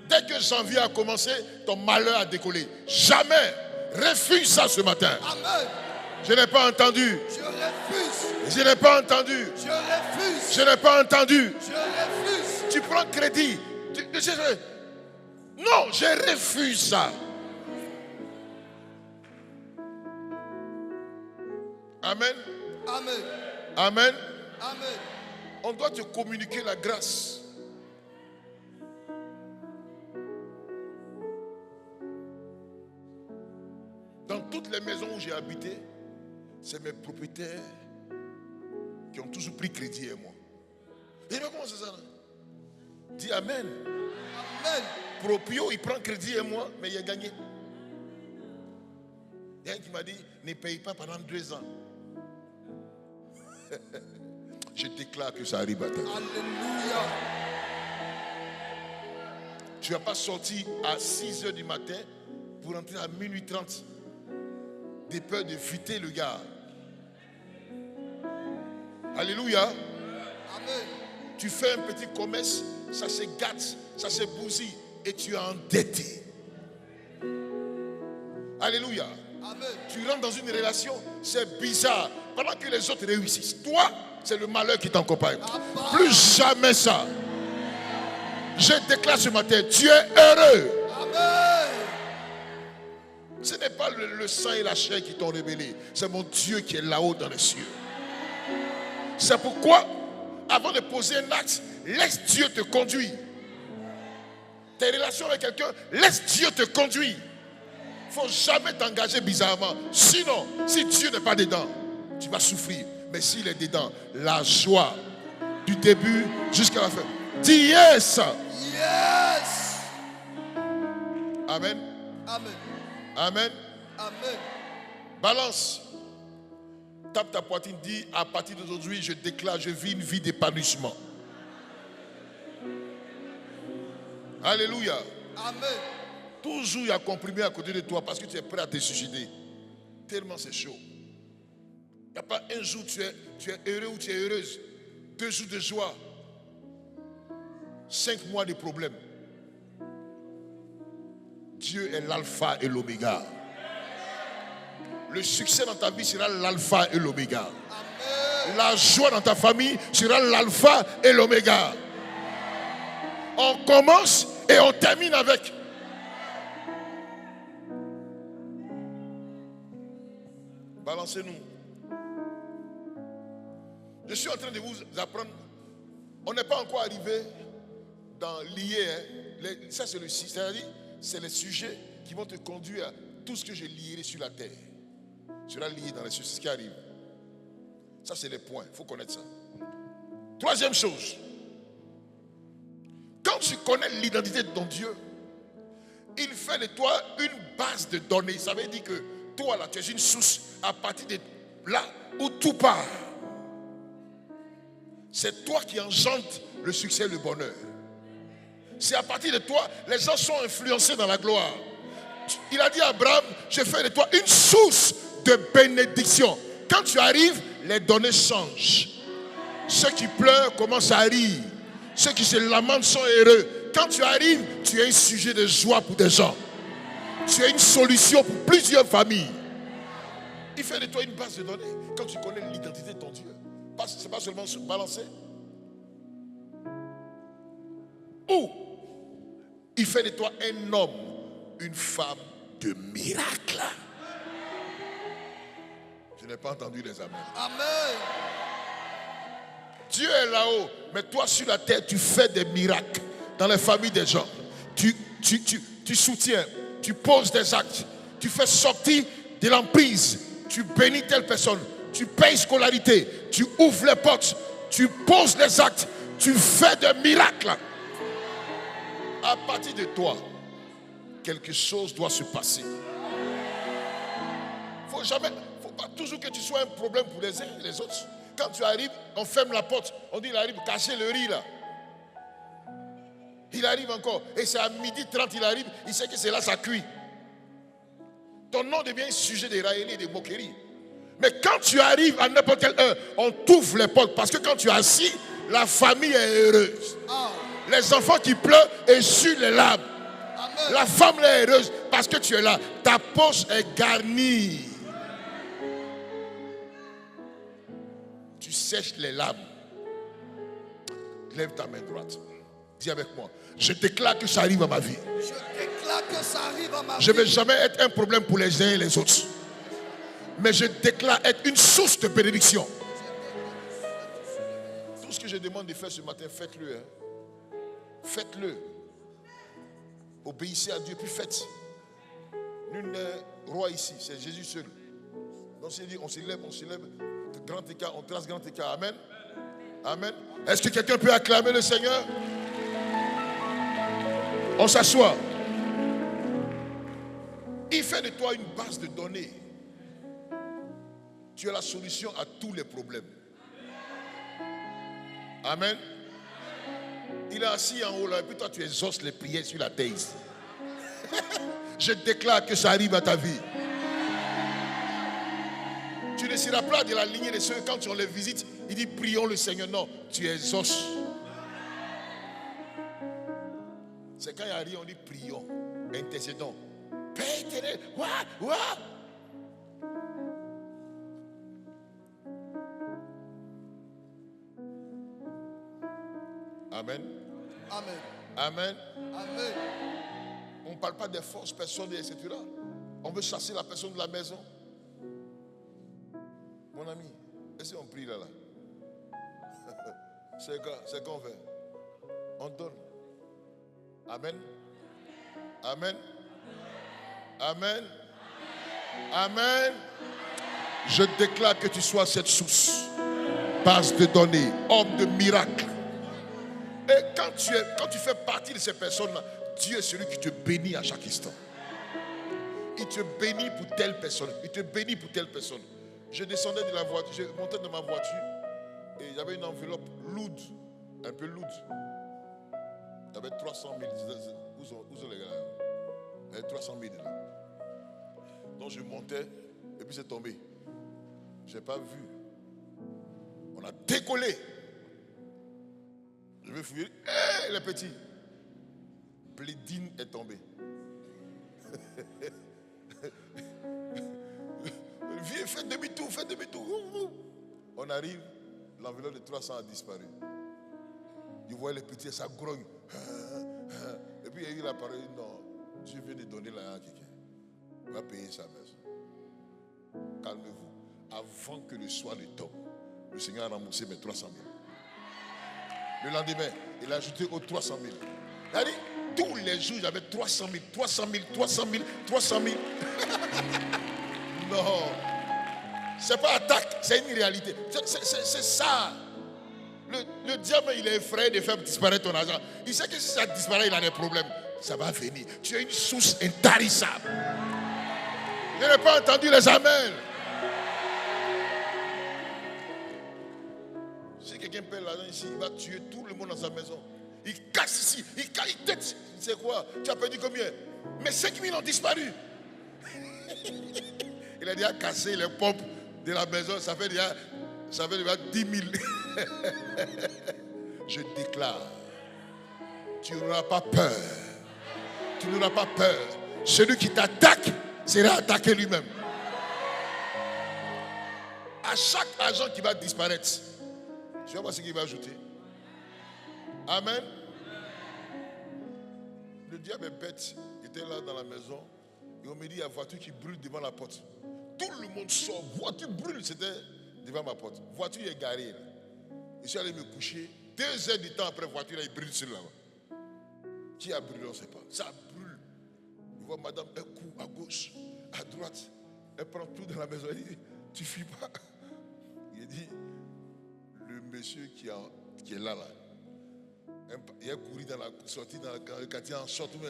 Dès que janvier a commencé, ton malheur a décollé. Jamais. Refuse ça ce matin. Amen. Je n'ai pas entendu. Je refuse. Je n'ai pas entendu. Je refuse. Je n'ai pas entendu. Je refuse. Tu prends crédit. Non, je refuse ça. Amen. Amen. Amen. Amen. On doit te communiquer la grâce. Dans toutes les maisons où j'ai habité, c'est mes propriétaires qui ont toujours pris crédit et moi. Et comment c'est ça là? Dis Amen. Amen. Proprio, il prend crédit et moi, mais il a gagné. Il y a un qui m'a dit, ne paye pas pendant 2 ans. Je déclare que ça arrive à ta vie. Alléluia. Tu ne vas pas sortir à 6h du matin pour rentrer à minuit 30. Des peurs de fuiter le gars. Alléluia. Amen. Tu fais un petit commerce, ça se gâte, ça se bousille et tu es endetté. Alléluia. Amen. Tu rentres dans une relation, c'est bizarre. Pendant que les autres réussissent, toi, c'est le malheur qui t'accompagne. Plus jamais ça. Je déclare ce matin, tu es heureux. Amen. Ce n'est pas le sang et la chair qui t'ont révélé. C'est mon Dieu qui est là-haut dans les cieux. C'est pourquoi, avant de poser un acte, laisse Dieu te conduire. Tes relations avec quelqu'un, laisse Dieu te conduire. Il ne faut jamais t'engager bizarrement. Sinon, si Dieu n'est pas dedans, tu vas souffrir. Mais s'il est dedans, la joie du début jusqu'à la fin. Dis yes. Yes. Amen. Amen. Amen. Amen. Balance. Tape ta poitrine, dis à partir d'aujourd'hui, je déclare, je vis une vie d'épanouissement. Alléluia. Amen. Toujours il y a comprimé à côté de toi parce que tu es prêt à te suicider. Tellement c'est chaud. Il n'y a pas un jour tu es heureux ou tu es heureuse. 2 jours de joie. 5 mois de problèmes. Dieu est l'alpha et l'oméga. Le succès dans ta vie sera l'alpha et l'oméga. La joie dans ta famille sera l'alpha et l'oméga. On commence et on termine avec. Balancez-nous. Je suis en train de vous apprendre. On n'est pas encore arrivé dans lier. Ça c'est le 6. C'est-à-dire, c'est les sujets qui vont te conduire à tout ce que je lierai sur la terre. Sera lié dans les cieux. C'est ce qui arrive. Ça c'est les points. Il faut connaître ça. 3e chose. Quand tu connais l'identité de ton Dieu, il fait de toi une base de données. Ça veut dire que toi là, tu es une source à partir de là où tout part. C'est toi qui engendre le succès et le bonheur. C'est à partir de toi, les gens sont influencés dans la gloire. Il a dit à Abraham, je fais de toi une source de bénédiction. Quand tu arrives, les données changent. Ceux qui pleurent commencent à rire. Ceux qui se lamentent sont heureux. Quand tu arrives, tu es un sujet de joie pour des gens. Tu es une solution pour plusieurs familles. Il fait de toi une base de données. Quand tu connais l'identité de ton Dieu, ce n'est pas seulement balancer. Ou il fait de toi un homme, une femme de miracle. Je n'ai pas entendu les amens. Amen. Dieu est là-haut, mais toi sur la terre, tu fais des miracles dans les familles des gens. Tu soutiens, tu poses des actes, tu fais sortir de l'emprise, tu bénis telle personne, tu payes scolarité, tu ouvres les portes, tu poses les actes, tu fais des miracles. À partir de toi, quelque chose doit se passer. Faut pas toujours que tu sois un problème pour les uns et les autres. Quand tu arrives, on ferme la porte. On dit il arrive, cacher le riz là. Il arrive encore. Et c'est à 12h30 il arrive. Il sait que c'est là ça cuit. Ton nom devient un sujet de raillerie et de moquerie. Mais quand tu arrives à n'importe quelle heure, on t'ouvre les portes. Parce que quand tu es assis, la famille est heureuse. Les enfants qui pleurent essuient les larmes. Amen. La femme est heureuse parce que tu es là. Ta poche est garnie. Tu sèches les larmes. Lève ta main droite. Dis avec moi. Je déclare que ça arrive à ma vie. Je déclare que ça arrive à ma vie. Je ne vais jamais être un problème pour les uns et les autres. Mais je déclare être une source de bénédiction. Tout ce que je demande de faire ce matin, faites-le. Hein. Faites-le. Obéissez à Dieu, puis faites. Nul n'est roi ici, c'est Jésus seul. Donc on s'élève. Grand écart, on trace grand écart. Amen. Amen. Est-ce que quelqu'un peut acclamer le Seigneur? On s'assoit. Il fait de toi une base de données. Tu as la solution à tous les problèmes. Amen. Il est assis en haut là, et puis toi tu exauces les prières sur la terre. Je déclare que ça arrive à ta vie. Tu ne seras pas de la lignée de ceux, quand on les visite, il dit prions le Seigneur. Non, tu exauces. C'est quand il y a rien, on dit prions, intercédons. Père éternel, ouah. Amen. Amen. Amen. Amen. On ne parle pas des fausses personnes, etc. On veut chasser la personne de la maison. Mon ami, est-ce qu'on prie là? C'est qu'on fait. On donne. Amen. Amen. Amen. Amen. Je déclare que tu sois cette source. Base de données, homme de miracle. Et quand tu fais partie de ces personnes-là, Dieu est celui qui te bénit à chaque instant. Il te bénit pour telle personne. Il te bénit pour telle personne. Je descendais de la voiture, je montais dans ma voiture et il y avait une enveloppe lourde, un peu lourde. Il y avait 300 000. Où sont les gars là? Il y avait 300 000 là. Donc je montais et puis c'est tombé. Je n'ai pas vu. On a décollé. Je vais fouiller. Hé, les petits. Blédine est tombé. Viens, faites demi-tour. On arrive, l'enveloppe de 300 a disparu. Il voit les petits, ça grogne. Et puis il y a eu la parole, non, Dieu vient de donner l'argent à quelqu'un. Il va payer sa maison. Calmez-vous. Avant que le soir ne tombe, le Seigneur a remboursé mes 300 000. Le lendemain, il a ajouté aux 300 000. Il a dit, tous les jours, j'avais 300 000, 300 000, 300 000, 300 000. Non. C'est pas attaque, c'est une réalité. C'est ça. Le diable, il est effrayé de faire disparaître ton argent. Il sait que si ça disparaît, il a des problèmes. Ça va venir. Tu es une source intarissable. Je n'ai pas entendu les amens. Si quelqu'un perd l'argent ici, il va tuer tout le monde dans sa maison. Il casse ici, il casse, il tête. C'est quoi? Tu as perdu combien? Mais 5 000 ont disparu. Il a déjà cassé les pompes de la maison. Ça fait déjà 10 000. Je déclare, tu n'auras pas peur. Tu n'auras pas peur. Celui qui t'attaque sera attaqué lui-même. À chaque agent qui va disparaître, tu vas voir ce qu'il va ajouter. Amen. Le diable est bête. Il était là dans la maison. Et on me dit, il y a une voiture qui brûle devant la porte. Tout le monde sort. Voiture brûle. C'était devant ma porte. Voiture est garée. Là. Je suis allé me coucher. 2 heures du temps après, voiture là, il brûle sur là-bas. Qui a brûlé, on ne sait pas. Ça brûle. Je vois madame un coup à gauche, à droite. Elle prend tout dans la maison. Elle dit, tu fuis pas. Il dit, le monsieur qui est là, il a couru dans la sortie dans le quartier en short, mais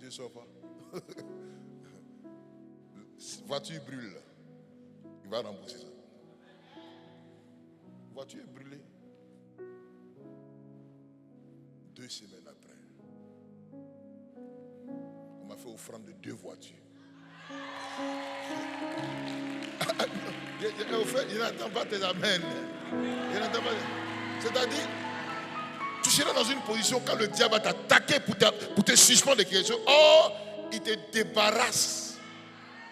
je ne sors pas. Voiture brûle. Il va rembourser ça. Voiture est brûlée. 2 semaines après, on m'a fait offrande de 2 voitures. Il n'entend pas tes amens. C'est-à-dire, tu seras dans une position quand le diable va t'attaquer pour te suspendre de quelque chose. Oh, il te débarrasse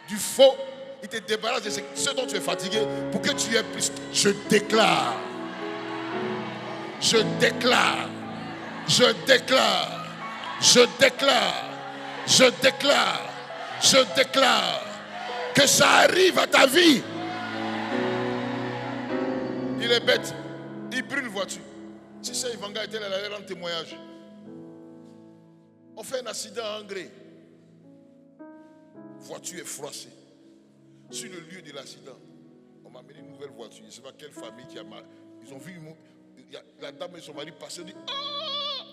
du faux. Il te débarrasse de ce dont tu es fatigué pour que tu aies plus. Je déclare. Je déclare. Je déclare. Je déclare. Je déclare. Je déclare que ça arrive à ta vie. Il est bête. Il brûle voiture. Si c'est Ivanga était là, elle allait rendre témoignage. On fait un accident à Angré. Voiture est froissée. Sur le lieu de l'accident, on m'a amené une nouvelle voiture. Je ne sais pas quelle famille qui a mal. Ils ont vu la dame et son mari passer. Ils ont dit, ah!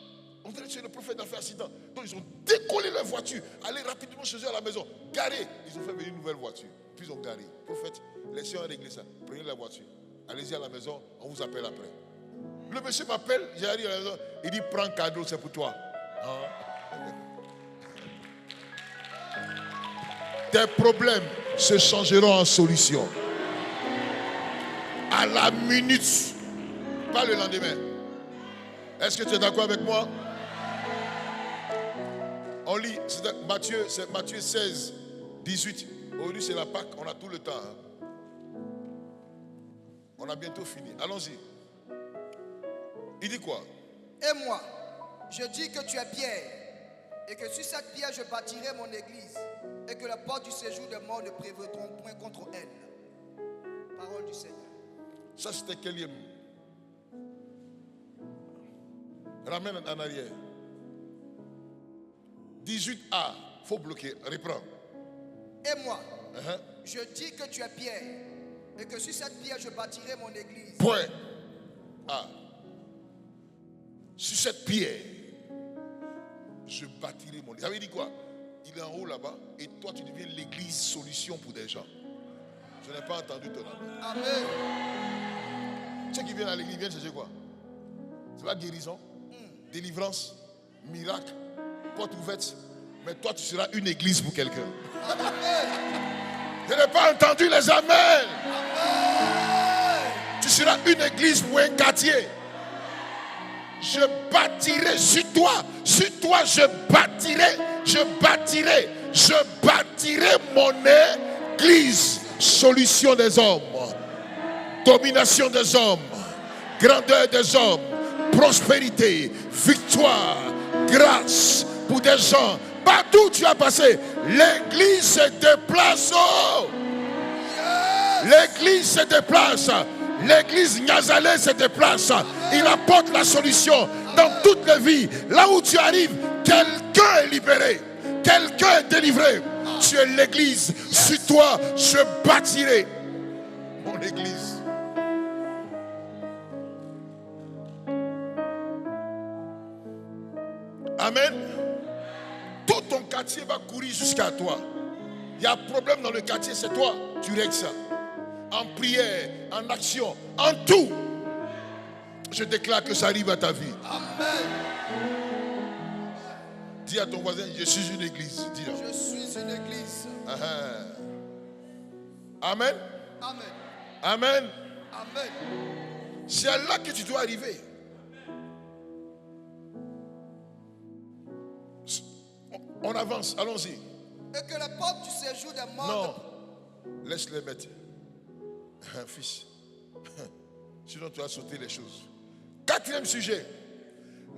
On dirait que c'est le prophète qui a fait accident. Donc ils ont décollé leur voiture, allé rapidement chez eux à la maison, garé. Ils ont fait venir une nouvelle voiture. Puis ils ont garé. Prophète, laissez on régler ça. Prenez la voiture. Allez-y à la maison, on vous appelle après. Le monsieur m'appelle, j'arrive à la maison, il dit, prends cadeau, c'est pour toi. Hein? Tes problèmes se changeront en solution. À la minute, pas le lendemain. Est-ce que tu es d'accord avec moi? On lit, c'est Matthieu 16, 18. Aujourd'hui c'est la Pâque, on a tout le temps. Hein? On a bientôt fini. Allons-y. Il dit quoi? Et moi, je dis que tu es Pierre, et que sur cette pierre je bâtirai mon église, et que la porte du séjour des morts ne prévaudront point contre elle. Parole du Seigneur. Ça c'était quel hymne? Ramène en arrière. 18a, faut bloquer, reprends. Et moi, je dis que tu es Pierre, et que sur cette pierre je bâtirai mon église. Point. A. Sur cette pierre, je bâtirai mon église. Ça veut dire quoi? Il est en haut là-bas, et toi tu deviens l'église solution pour des gens. Je n'ai pas entendu ton amen. Amen. Ceux qui viennent à l'église viennent chercher quoi? C'est la guérison, délivrance, miracle, porte ouverte. Mais toi tu seras une église pour quelqu'un. Je n'ai pas entendu les amens. Tu seras une église pour un quartier. Je bâtirai sur toi je bâtirai mon église. Solution des hommes, domination des hommes, grandeur des hommes, prospérité, victoire, grâce pour des gens. Partout où tu as passé, l'église se déplace. Oh! L'église se déplace. L'église Nazalé se déplace. Il apporte la solution dans toutes les vies. Là où tu arrives, quelqu'un est libéré. Quelqu'un est délivré. Tu es l'église. Sur toi, je bâtirai mon église. Amen. Tout ton quartier va courir jusqu'à toi. Il y a un problème dans le quartier, c'est toi. Tu règles ça. En prière, en action, en tout. Je déclare que ça arrive à ta vie. Amen. Dis à ton voisin, je suis une église. Dis-le. Je suis une église. Amen. Amen. Amen. Amen. C'est à là que tu dois arriver. On avance, allons-y. Et que la porte du séjour des morts. Non, laisse-les mettre. Fils, sinon tu vas sauter les choses. 4e sujet.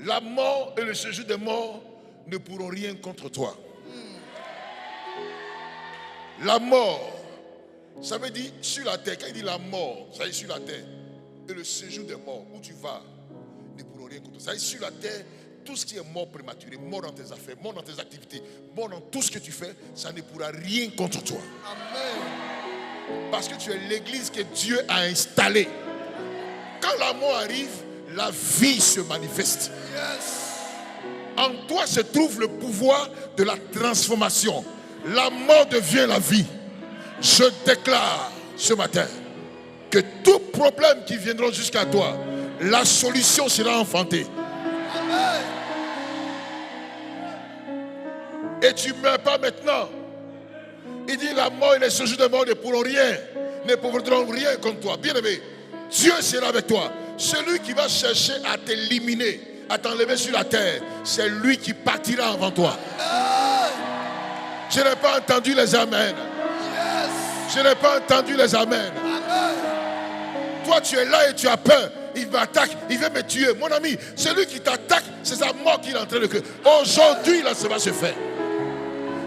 La mort et le séjour des morts ne pourront rien contre toi. La mort, ça veut dire sur la terre. Quand il dit la mort, ça veut dire sur la terre. Et le séjour des morts, où tu vas, ne pourront rien contre toi. Ça veut dire sur la terre, tout ce qui est mort prématuré, mort dans tes affaires, mort dans tes activités, mort dans tout ce que tu fais, ça ne pourra rien contre toi. Amen. Parce que tu es l'église que Dieu a installée. Quand la mort arrive, la vie se manifeste. Yes. En toi se trouve le pouvoir de la transformation. La mort devient la vie. Je déclare ce matin que tout problème qui viendra jusqu'à toi, la solution sera enfantée. Amen. Et tu ne meurs pas maintenant. Il dit la mort et les séjours de mort ne pourront rien, ne pourront rien contre toi. Bien-aimé, Dieu sera avec toi. Celui qui va chercher à t'éliminer, à t'enlever sur la terre, c'est lui qui partira avant toi. Je n'ai pas entendu les amens. Je n'ai pas entendu les amens. Toi tu es là et tu as peur. Il m'attaque, il veut me tuer. Mon ami, celui qui t'attaque, c'est sa mort qu'il est en train de créer. Aujourd'hui, là, ça va se faire.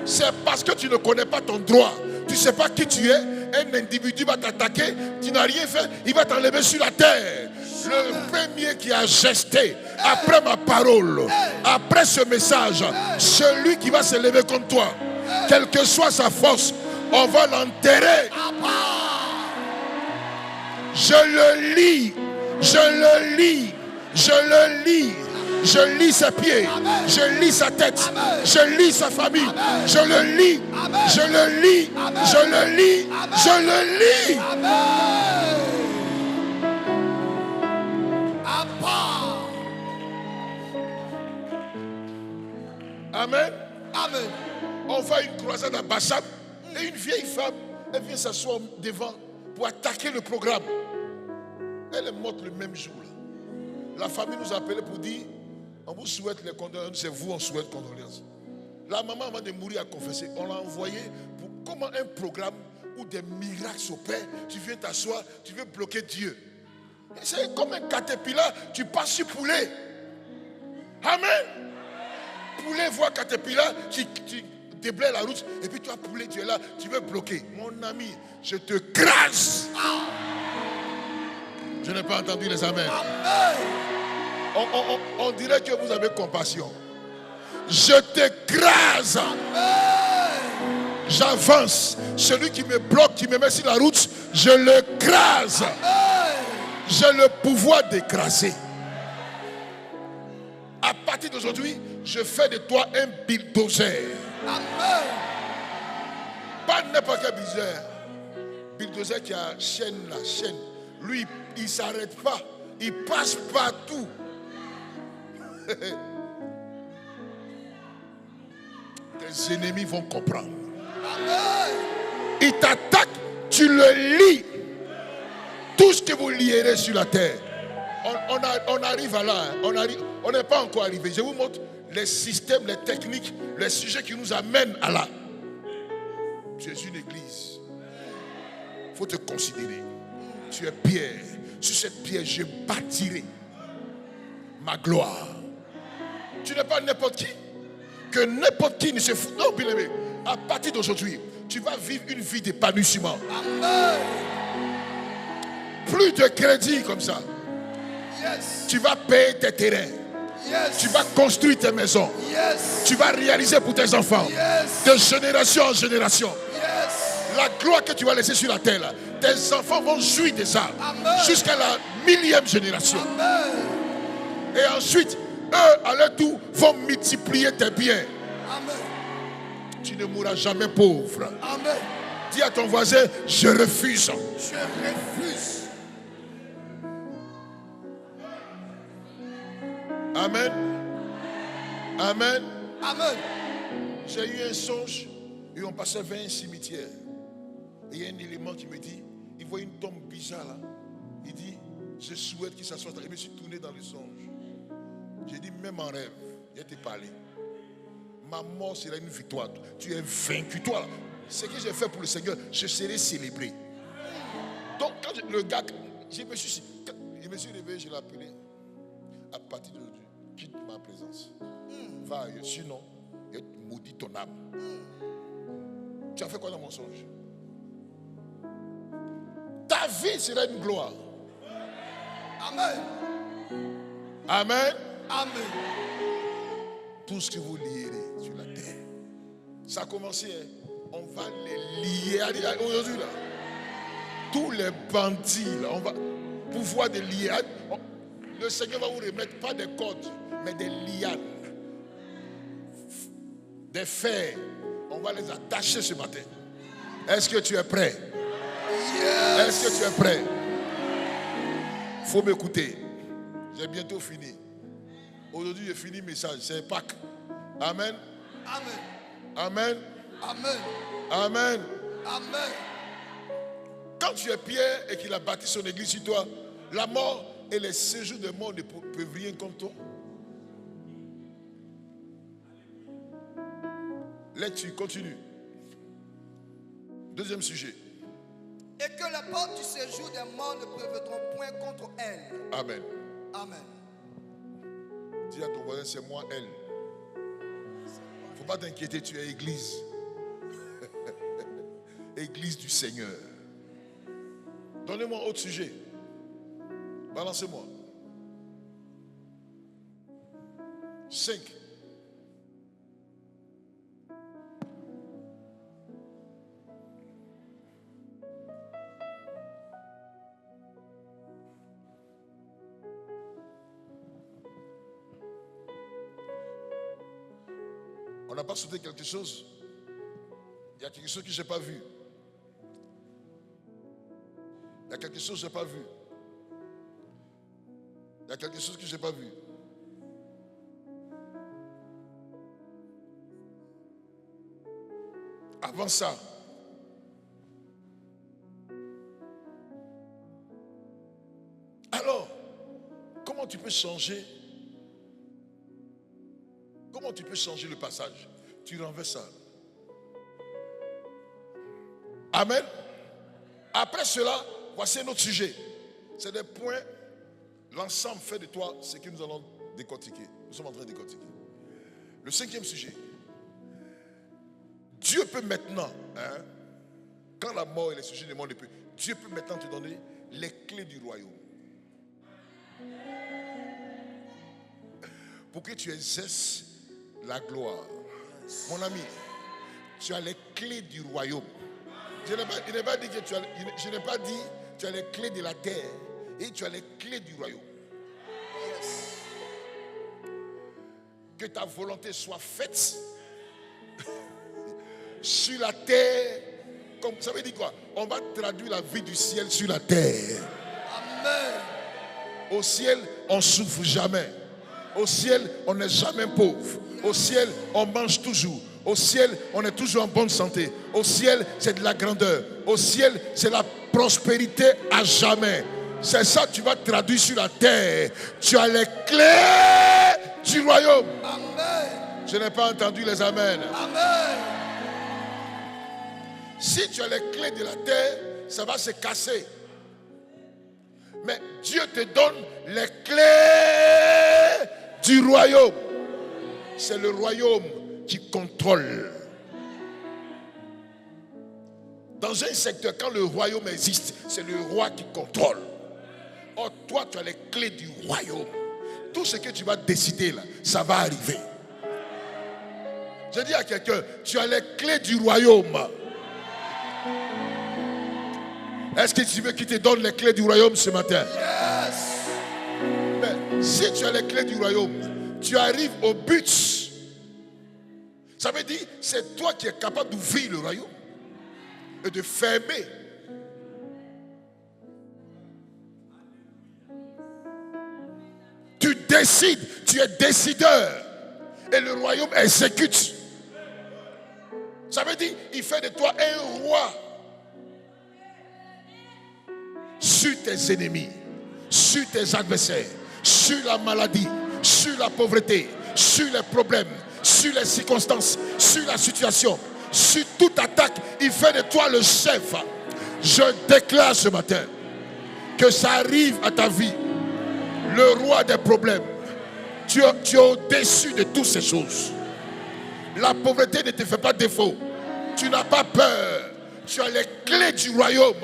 C'est parce que tu ne connais pas ton droit. Tu ne sais pas qui tu es. Un individu va t'attaquer. Tu n'as rien fait. Il va t'enlever sur la terre. Le premier qui a gesté après ma parole, après ce message, celui qui va se lever contre toi, quelle que soit sa force, on va l'enterrer. Je le lis. Je le lis. Je le lis. Je lis ses pieds, je lis sa tête, je lis sa famille, je le lis, je le lis, je le lis, je le lis. Amen. Amen. On va à une croisade à Bassam et une vieille femme, elle vient s'asseoir devant pour attaquer le programme. Elle est morte le même jour. La famille nous a appelé pour dire: on vous souhaite les condoléances, c'est vous, on souhaite condoléances. La maman, avant de mourir, a confessé. On l'a envoyé pour comment un programme où des miracles s'opèrent. Tu viens t'asseoir, tu veux bloquer Dieu. C'est comme un caterpillar, tu passes sur poulet. Amen. Poulet voit caterpillar, tu déblayes la route, et puis toi, poulet, tu es là, tu veux bloquer. Mon ami, je te crase. Je n'ai pas entendu les amens. On dirait que vous avez compassion. Je t'écrase. J'avance. Celui qui me bloque, qui me met sur la route, je le crase. J'ai le pouvoir d'écraser. À partir d'aujourd'hui, je fais de toi un bulldozer. Pas n'importe quel bulldozer. Bulldozer qui a chaîne, la chaîne. Lui, il ne s'arrête pas. Il passe partout. Tes ennemis vont comprendre. Ils t'attaquent, tu le lis. Tout ce que vous lierez sur la terre. On arrive à là. On n'est pas encore arrivé. Je vous montre les systèmes, les techniques, les sujets qui nous amènent à là. Tu es une église. Il faut te considérer. Tu es pierre. Sur cette pierre, je bâtirai ma gloire. Tu n'es pas n'importe qui. Que n'importe qui ne se fout. Non, bien aimé. À partir d'aujourd'hui, tu vas vivre une vie d'épanouissement. Plus de crédit comme ça. Yes. Tu vas payer tes terrains. Yes. Tu vas construire tes maisons. Yes. Tu vas réaliser pour tes enfants. Yes. De génération en génération. Yes. La gloire que tu vas laisser sur la terre, là, tes enfants vont jouir de ça. Amen. Jusqu'à la 1000e génération. Amen. Et ensuite, eux, à leur tour, vont multiplier tes biens. Amen. Tu ne mourras jamais pauvre. Amen. Dis à ton voisin, je refuse. Je refuse. Amen. Amen. Amen. J'ai eu un songe et on passait vers un cimetière. Et il y a un élément qui me dit, il voit une tombe bizarre là. Il dit, Je souhaite qu'il s'assoie. Je me suis tourné dans le songe. J'ai dit, même en rêve, je t'ai parlé. Ma mort sera une victoire. Tu es vaincu. Toi, là, ce que j'ai fait pour le Seigneur, je serai célébré. Donc, quand le gars, je me suis réveillé, je l'ai appelé. À partir d'aujourd'hui, quitte ma présence. Va ailleurs. Sinon, je maudis ton âme. Tu as fait quoi dans mon songe? Ta vie sera une gloire. Amen. Amen. Amen. Tout ce que vous lierez sur la terre. Ça a commencé, hein? On va les lier. Aujourd'hui, là. Tous les bandits, là, on va pouvoir les lier. Le Seigneur va vous remettre pas des cordes, mais des lianes. Des fers. On va les attacher ce matin. Est-ce que tu es prêt? Yes. Est-ce que tu es prêt? Il faut m'écouter. J'ai bientôt fini. Aujourd'hui, j'ai fini le message. C'est Pâques. Amen. Amen. Amen. Amen. Amen. Amen. Quand tu es Pierre et qu'il a bâti son église sur toi, la mort et les séjours de mort ne peuvent rien contre toi. Lecture, continue. Deuxième sujet. Et que la porte du séjour des morts ne prévaudront point contre elle. Amen. Amen. Dis à ton voisin, c'est moi, elle. Il ne faut pas t'inquiéter, tu es église. Église du Seigneur. Donnez-moi un autre sujet. Balancez-moi. 5. On n'a pas sauté quelque chose. Il y a quelque chose que je n'ai pas vu. Il y a quelque chose que je n'ai pas vu. Il y a quelque chose que je n'ai pas vu. Avant ça, alors, comment tu peux changer? Comment tu peux changer le passage? Tu renverses ça. Amen. Après cela, voici un autre sujet. C'est des points. L'ensemble fait de toi ce que nous allons décortiquer. Nous sommes en train de décortiquer. Le 5e sujet. Dieu peut maintenant, quand la mort et les sujets du monde ne peuvent, Dieu peut maintenant te donner les clés du royaume. Pour que tu exerces la gloire. Mon ami, tu as les clés du royaume. Je n'ai pas dit que je n'ai pas dit tu as les clés de la terre et tu as les clés du royaume. Yes. Que ta volonté soit faite sur la terre. Comme ça veut dire quoi? On va traduire la vie du ciel sur la terre. Amen. Au ciel, on ne souffre jamais. Au ciel, on n'est jamais pauvre. Au ciel, on mange toujours. Au ciel, on est toujours en bonne santé. Au ciel, c'est de la grandeur. Au ciel, c'est la prospérité à jamais. C'est ça que tu vas traduire sur la terre. Tu as les clés du royaume. Amen. Je n'ai pas entendu les amens. Amen. Si tu as les clés de la terre, ça va se casser. Mais Dieu te donne les clés du royaume. C'est le royaume qui contrôle. Dans un secteur, quand le royaume existe, c'est le roi qui contrôle. Or, toi, tu as les clés du royaume. Tout ce que tu vas décider là, ça va arriver. Je dis à quelqu'un, tu as les clés du royaume. Est-ce que tu veux qu'il te donne les clés du royaume ce matin? Yes. Mais si tu as les clés du royaume, tu arrives au but. Ça veut dire, c'est toi qui es capable d'ouvrir le royaume et de fermer. Tu décides, tu es décideur et le royaume exécute. Ça veut dire, il fait de toi un roi sur tes ennemis, sur sur tes adversaires, sur la maladie, sur la pauvreté, sur les problèmes, sur les circonstances, sur la situation, sur toute attaque. Il fait de toi le chef. Je déclare ce matin que ça arrive à ta vie. Le roi des problèmes. Tu es au-dessus de toutes ces choses. La pauvreté ne te fait pas défaut. Tu n'as pas peur. Tu as les clés du royaume.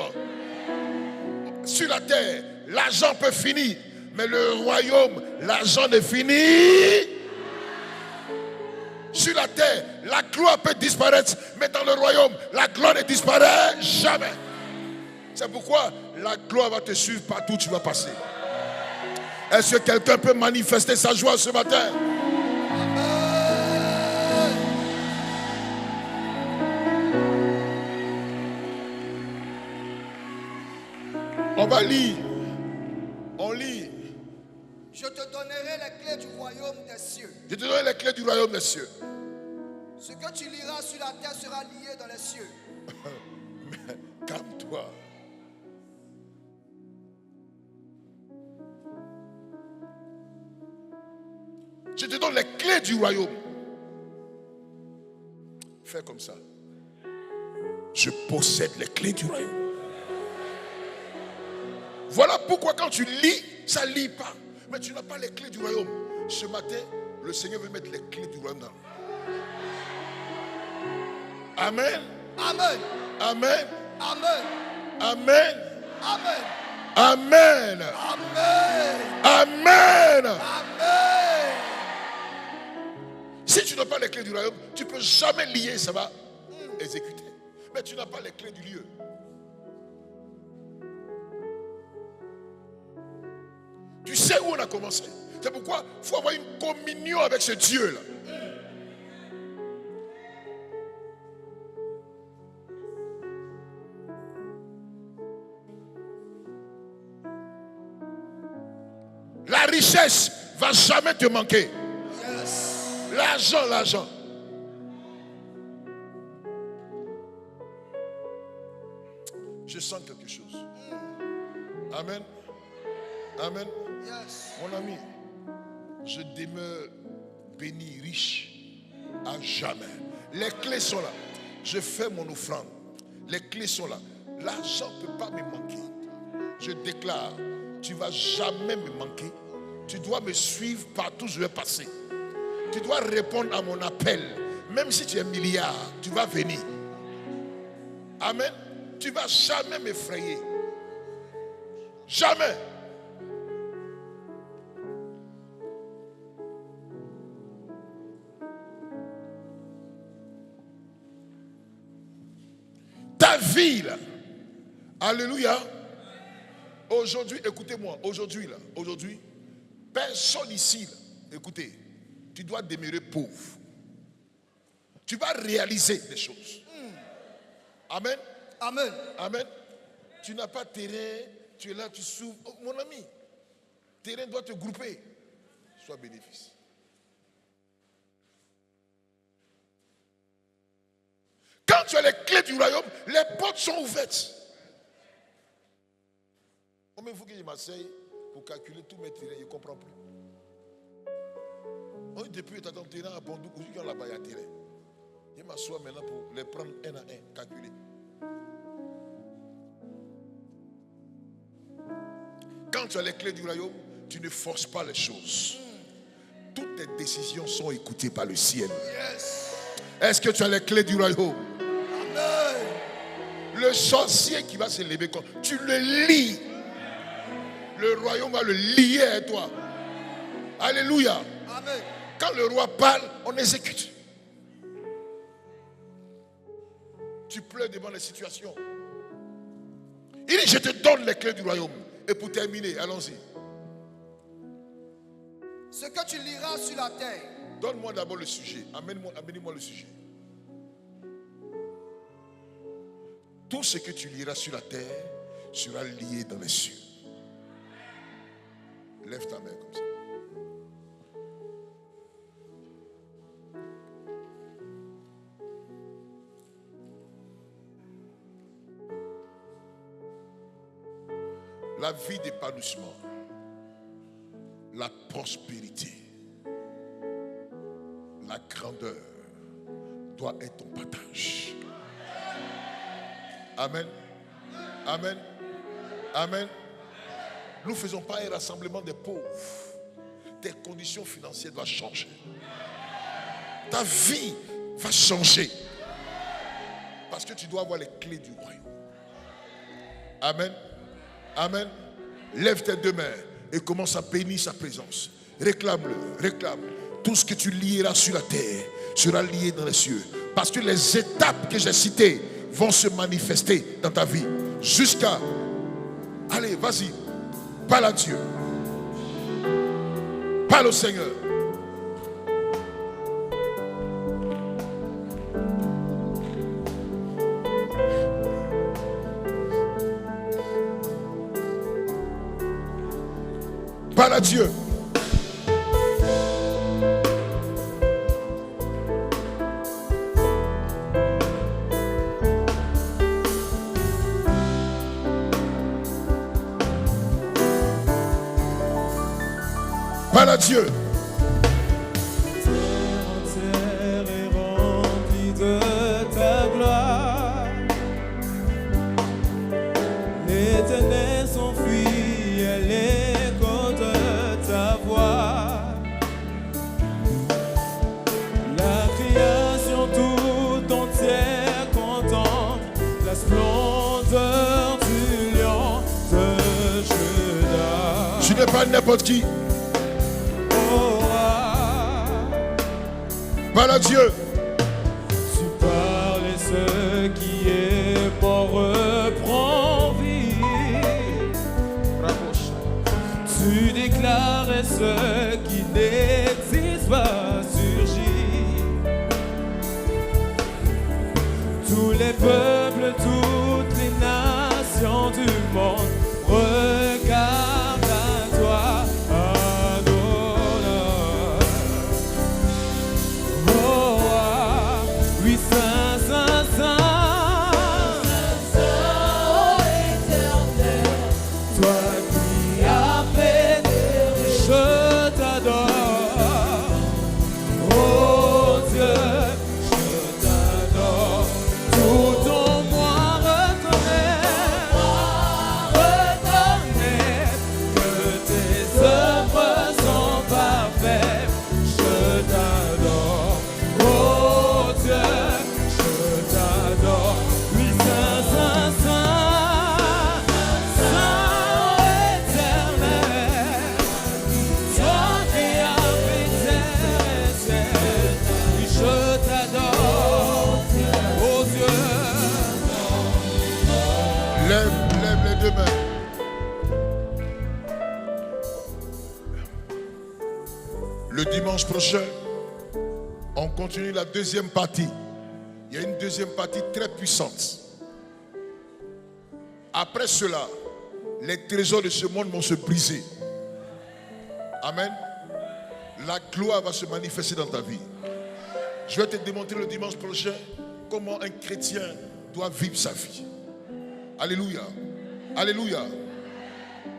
Sur la terre, l'argent peut finir. Mais le royaume, l'argent ne finit. Sur la terre, la gloire peut disparaître. Mais dans le royaume, la gloire ne disparaît jamais. C'est pourquoi la gloire va te suivre partout où tu vas passer. Est-ce que quelqu'un peut manifester sa joie ce matin? On va lire. On lit. Je te donnerai les clés du royaume des cieux. Je te donnerai les clés du royaume des cieux. Ce que tu liras sur la terre sera lié dans les cieux. Mais calme-toi. Je te donne les clés du royaume. Fais comme ça. Je possède les clés du royaume. Voilà pourquoi quand tu lis, ça ne lit pas. Mais tu n'as pas les clés du royaume. Ce matin, le Seigneur veut mettre les clés du royaume dans. Amen. Amen. Amen. Amen. Amen. Amen. Amen. Amen. Amen. Amen. Si tu n'as pas les clés du royaume, tu ne peux jamais lier, ça va exécuter. Mais tu n'as pas les clés du lieu. Tu sais où on a commencé. C'est pourquoi il faut avoir une communion avec ce Dieu-là. La richesse ne va jamais te manquer. L'argent. Je sens quelque chose. Amen. Amen. Yes. Mon ami, je demeure béni, riche, à jamais. Les clés sont là. Je fais mon offrande. Les clés sont là. L'argent ne peut pas me manquer. Je déclare, tu ne vas jamais me manquer. Tu dois me suivre partout où je vais passer. Tu dois répondre à mon appel. Même si tu es milliard, tu vas venir. Amen. Tu ne vas jamais m'effrayer. Jamais. Ta vie là. Alléluia. Aujourd'hui, écoutez-moi. Aujourd'hui, personne ici, là, écoutez, tu dois demeurer pauvre. Tu vas réaliser des choses. Amen. Amen. Amen. Tu n'as pas terrain, tu es là, tu souffres. Oh, mon ami, terrain doit te grouper. Sois bénéfice. Quand tu as les clés du royaume, les portes sont ouvertes. Combien il faut que je m'asseye pour calculer tous mes terrains? Je ne comprends plus. On dit depuis que tu as ton terrain à Bondou, aujourd'hui qu'on là-bas, il y a terrain. Je m'assois maintenant pour les prendre un à un, calculer. Quand tu as les clés du royaume, tu ne forces pas les choses. Toutes tes décisions sont écoutées par le ciel. Yes. Est-ce que tu as les clés du royaume? Amen. Le sorcier qui va se lever, tu le lis. Le royaume va le lier à toi. Alléluia. Amen. Quand le roi parle, on exécute. Tu pleures devant les situations. Il dit, je te donne les clés du royaume. Et pour terminer, allons-y. Ce que tu liras sur la terre. Donne-moi d'abord le sujet. Amenez-moi le sujet. Tout ce que tu liras sur la terre sera lié dans les cieux. Lève ta main comme ça. La vie d'épanouissement, la prospérité, la grandeur doit être ton partage. Amen. Amen. Amen. Nous ne faisons pas un rassemblement des pauvres. Tes conditions financières doivent changer. Ta vie va changer. Parce que tu dois avoir les clés du royaume. Amen. Amen. Lève tes deux mains et commence à bénir sa présence. Réclame-le, réclame. Tout ce que tu lieras sur la terre sera lié dans les cieux. Parce que les étapes que j'ai citées vont se manifester dans ta vie. Jusqu'à... Allez, vas-y. Parle à Dieu. Parle au Seigneur. Parle à Dieu. Parle à Dieu. Terre est remplie de ta gloire. Les ténèbres s'enfuient à l'écho de ta voix. La création tout entière contemple la splendeur du lion de Juda. Tu n'es pas n'importe qui. Parle à Dieu. Tu parles et ce qui est mort reprend vie. Tu déclares et ce qui n'existe pas surgit. Tous les peuples, toutes les nations du monde regardent à toi. Le dimanche prochain, on continue la deuxième partie. Il y a une deuxième partie très puissante. Après cela, les trésors de ce monde vont se briser. Amen. La gloire va se manifester dans ta vie. Je vais te démontrer le dimanche prochain comment un chrétien doit vivre sa vie. Alléluia. Alléluia.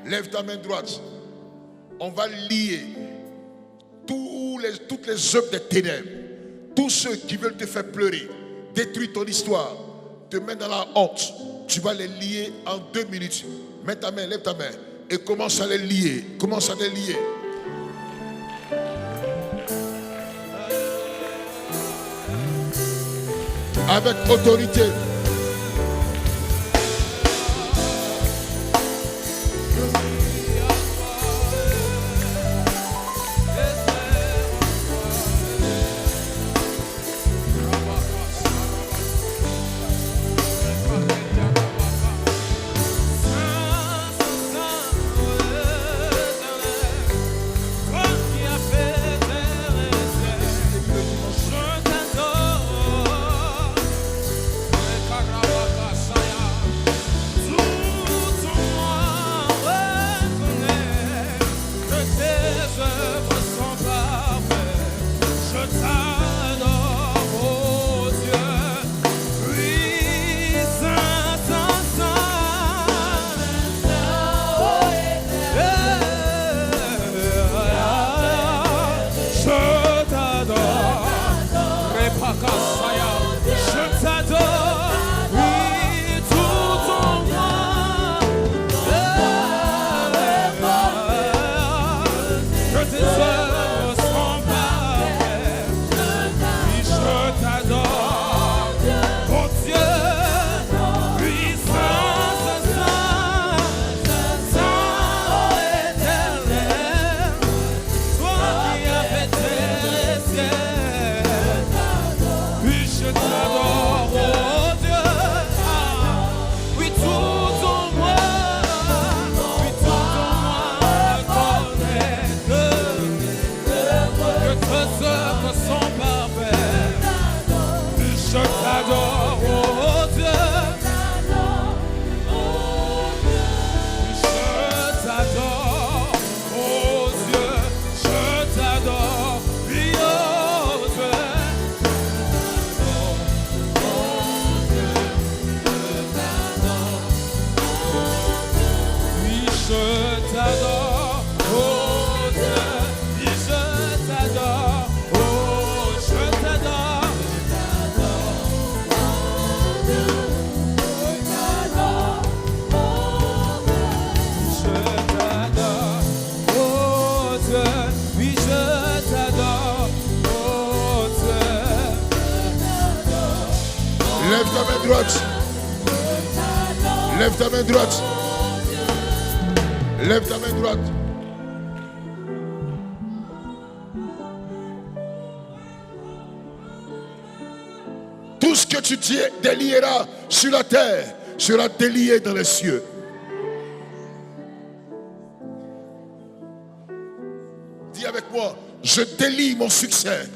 Lève ta main droite. On va lier toutes les œuvres des ténèbres. Tous ceux qui veulent te faire pleurer, détruire ton histoire, te mettre dans la honte. Tu vas les lier en 2 minutes. Mets ta main, lève ta main et commence à les lier. Commence à les lier. Avec autorité. je t'adore, oh Dieu, oui, je t'adore, oh, je t'adore. Lève ta main droite. Lève ta main droite. Lève ta main droite. Tout ce que tu délieras sur la terre sera délié dans les cieux. Dis avec moi, je délie mon succès.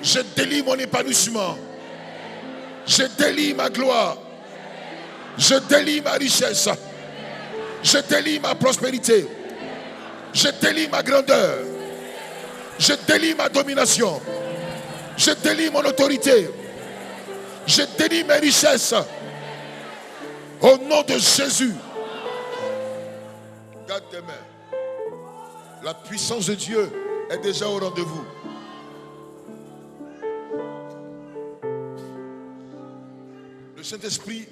Je délie mon épanouissement. Je délie ma gloire. Je délie ma richesse. Je délie ma prospérité. Je délie ma grandeur. Je délie ma domination. Je délie mon autorité. Je délie mes richesses. Au nom de Jésus. Garde tes mains. La puissance de Dieu est déjà au rendez-vous. Le Saint-Esprit,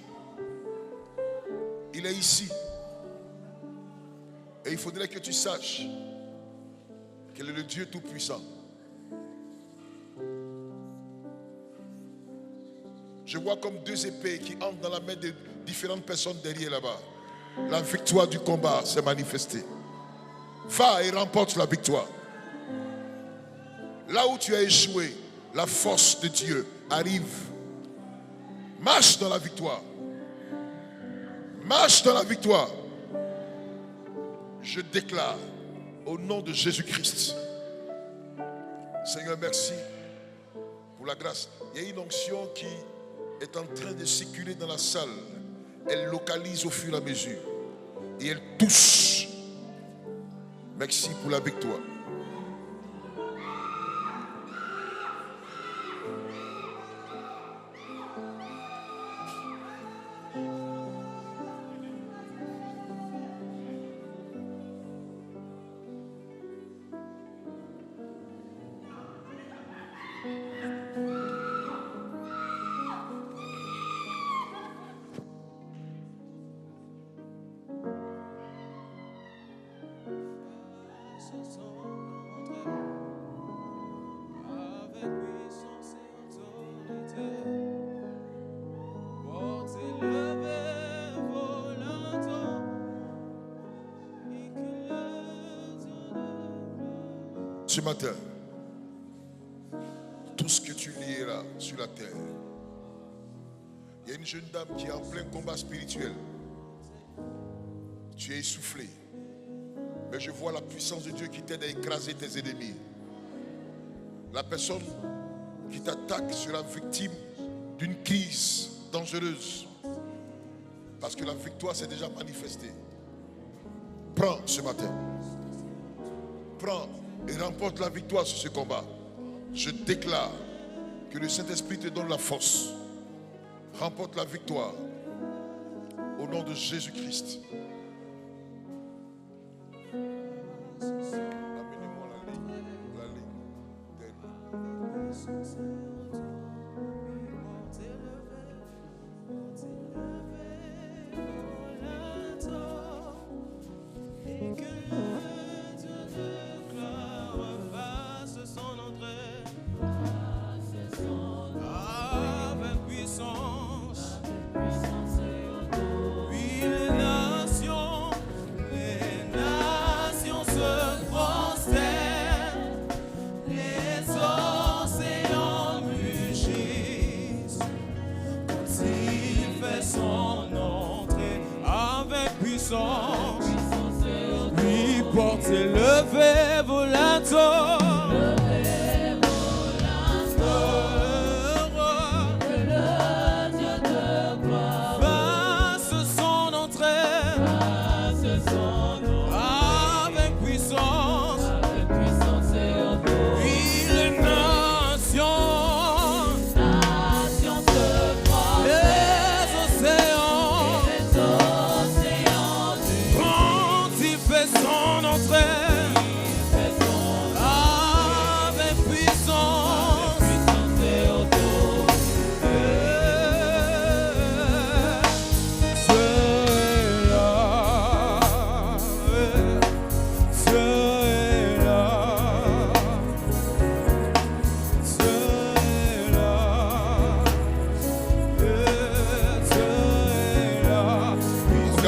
il est ici. Et il faudrait que tu saches qu'il est le Dieu Tout-Puissant. Je vois comme deux épées qui entrent dans la main de différentes personnes derrière là-bas. La victoire du combat s'est manifestée. Va et remporte la victoire. Là où tu as échoué, la force de Dieu arrive. Marche dans la victoire. Marche dans la victoire. Je déclare au nom de Jésus-Christ. Seigneur, merci pour la grâce. Il y a une onction qui est en train de circuler dans la salle. Elle localise au fur et à mesure. Et elle touche. Merci pour la victoire. Ce matin, tout ce que tu lieras sur la terre, il y a une jeune dame qui est en plein combat spirituel. Tu es essoufflé, mais je vois la puissance de Dieu qui t'aide à écraser tes ennemis. La personne qui t'attaque sera victime d'une crise dangereuse, parce que la victoire s'est déjà manifestée. Prends ce matin. Prends et remporte la victoire sur ce combat. Je déclare que le Saint-Esprit te donne la force. Remporte la victoire au nom de Jésus-Christ. Amenez-moi la ligne. Lui porte élevé volato.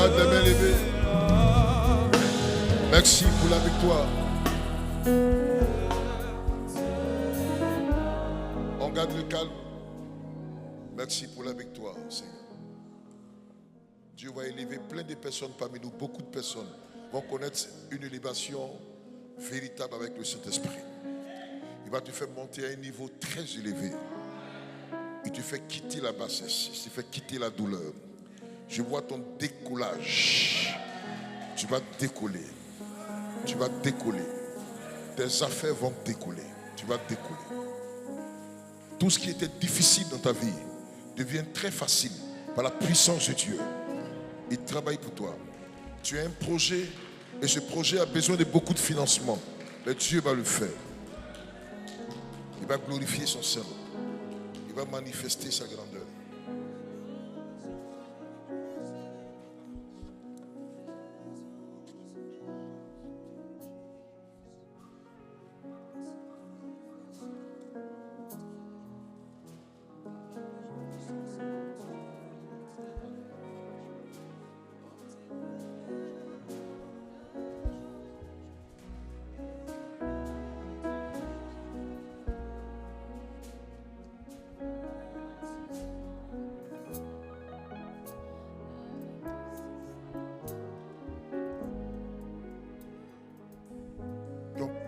Garde les mains levées. Merci pour la victoire. On garde le calme. Merci pour la victoire, Seigneur. Dieu va élever plein de personnes parmi nous. Beaucoup de personnes vont connaître une élévation véritable avec le Saint-Esprit. Il va te faire monter à un niveau très élevé. Il te fait quitter la bassesse. Il te fait quitter la douleur. Je vois ton décollage. Tu vas décoller. Tu vas décoller. Tes affaires vont décoller. Tu vas décoller. Tout ce qui était difficile dans ta vie devient très facile par la puissance de Dieu. Il travaille pour toi. Tu as un projet et ce projet a besoin de beaucoup de financement. Mais Dieu va le faire. Il va glorifier son Saint. Il va manifester sa grandeur.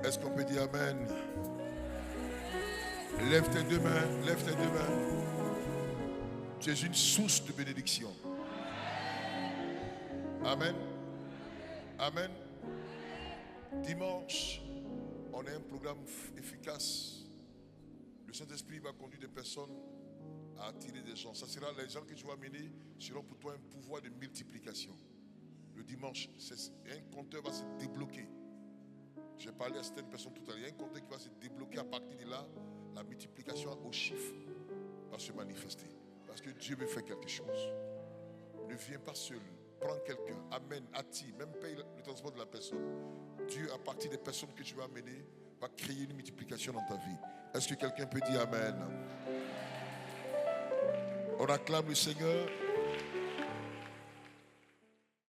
Est-ce qu'on peut dire Amen? Lève tes deux mains, lève tes deux mains. Tu es une source de bénédiction. Amen. Amen. Dimanche, on a un programme efficace. Le Saint-Esprit va conduire des personnes à attirer des gens. Ça sera les gens que tu vas amener seront pour toi un pouvoir de multiplication. Le dimanche, un compteur va se débloquer. J'ai parlé à certaines personnes tout à l'heure. Il y a un compteur qui va se débloquer. À partir de là, la multiplication au chiffre va se manifester. Parce que Dieu veut faire quelque chose. Ne viens pas seul. Prends quelqu'un. Amène, attire. Même paye le transport de la personne. Dieu, à partir des personnes que tu vas amener, va créer une multiplication dans ta vie. Est-ce que quelqu'un peut dire Amen? On acclame le Seigneur.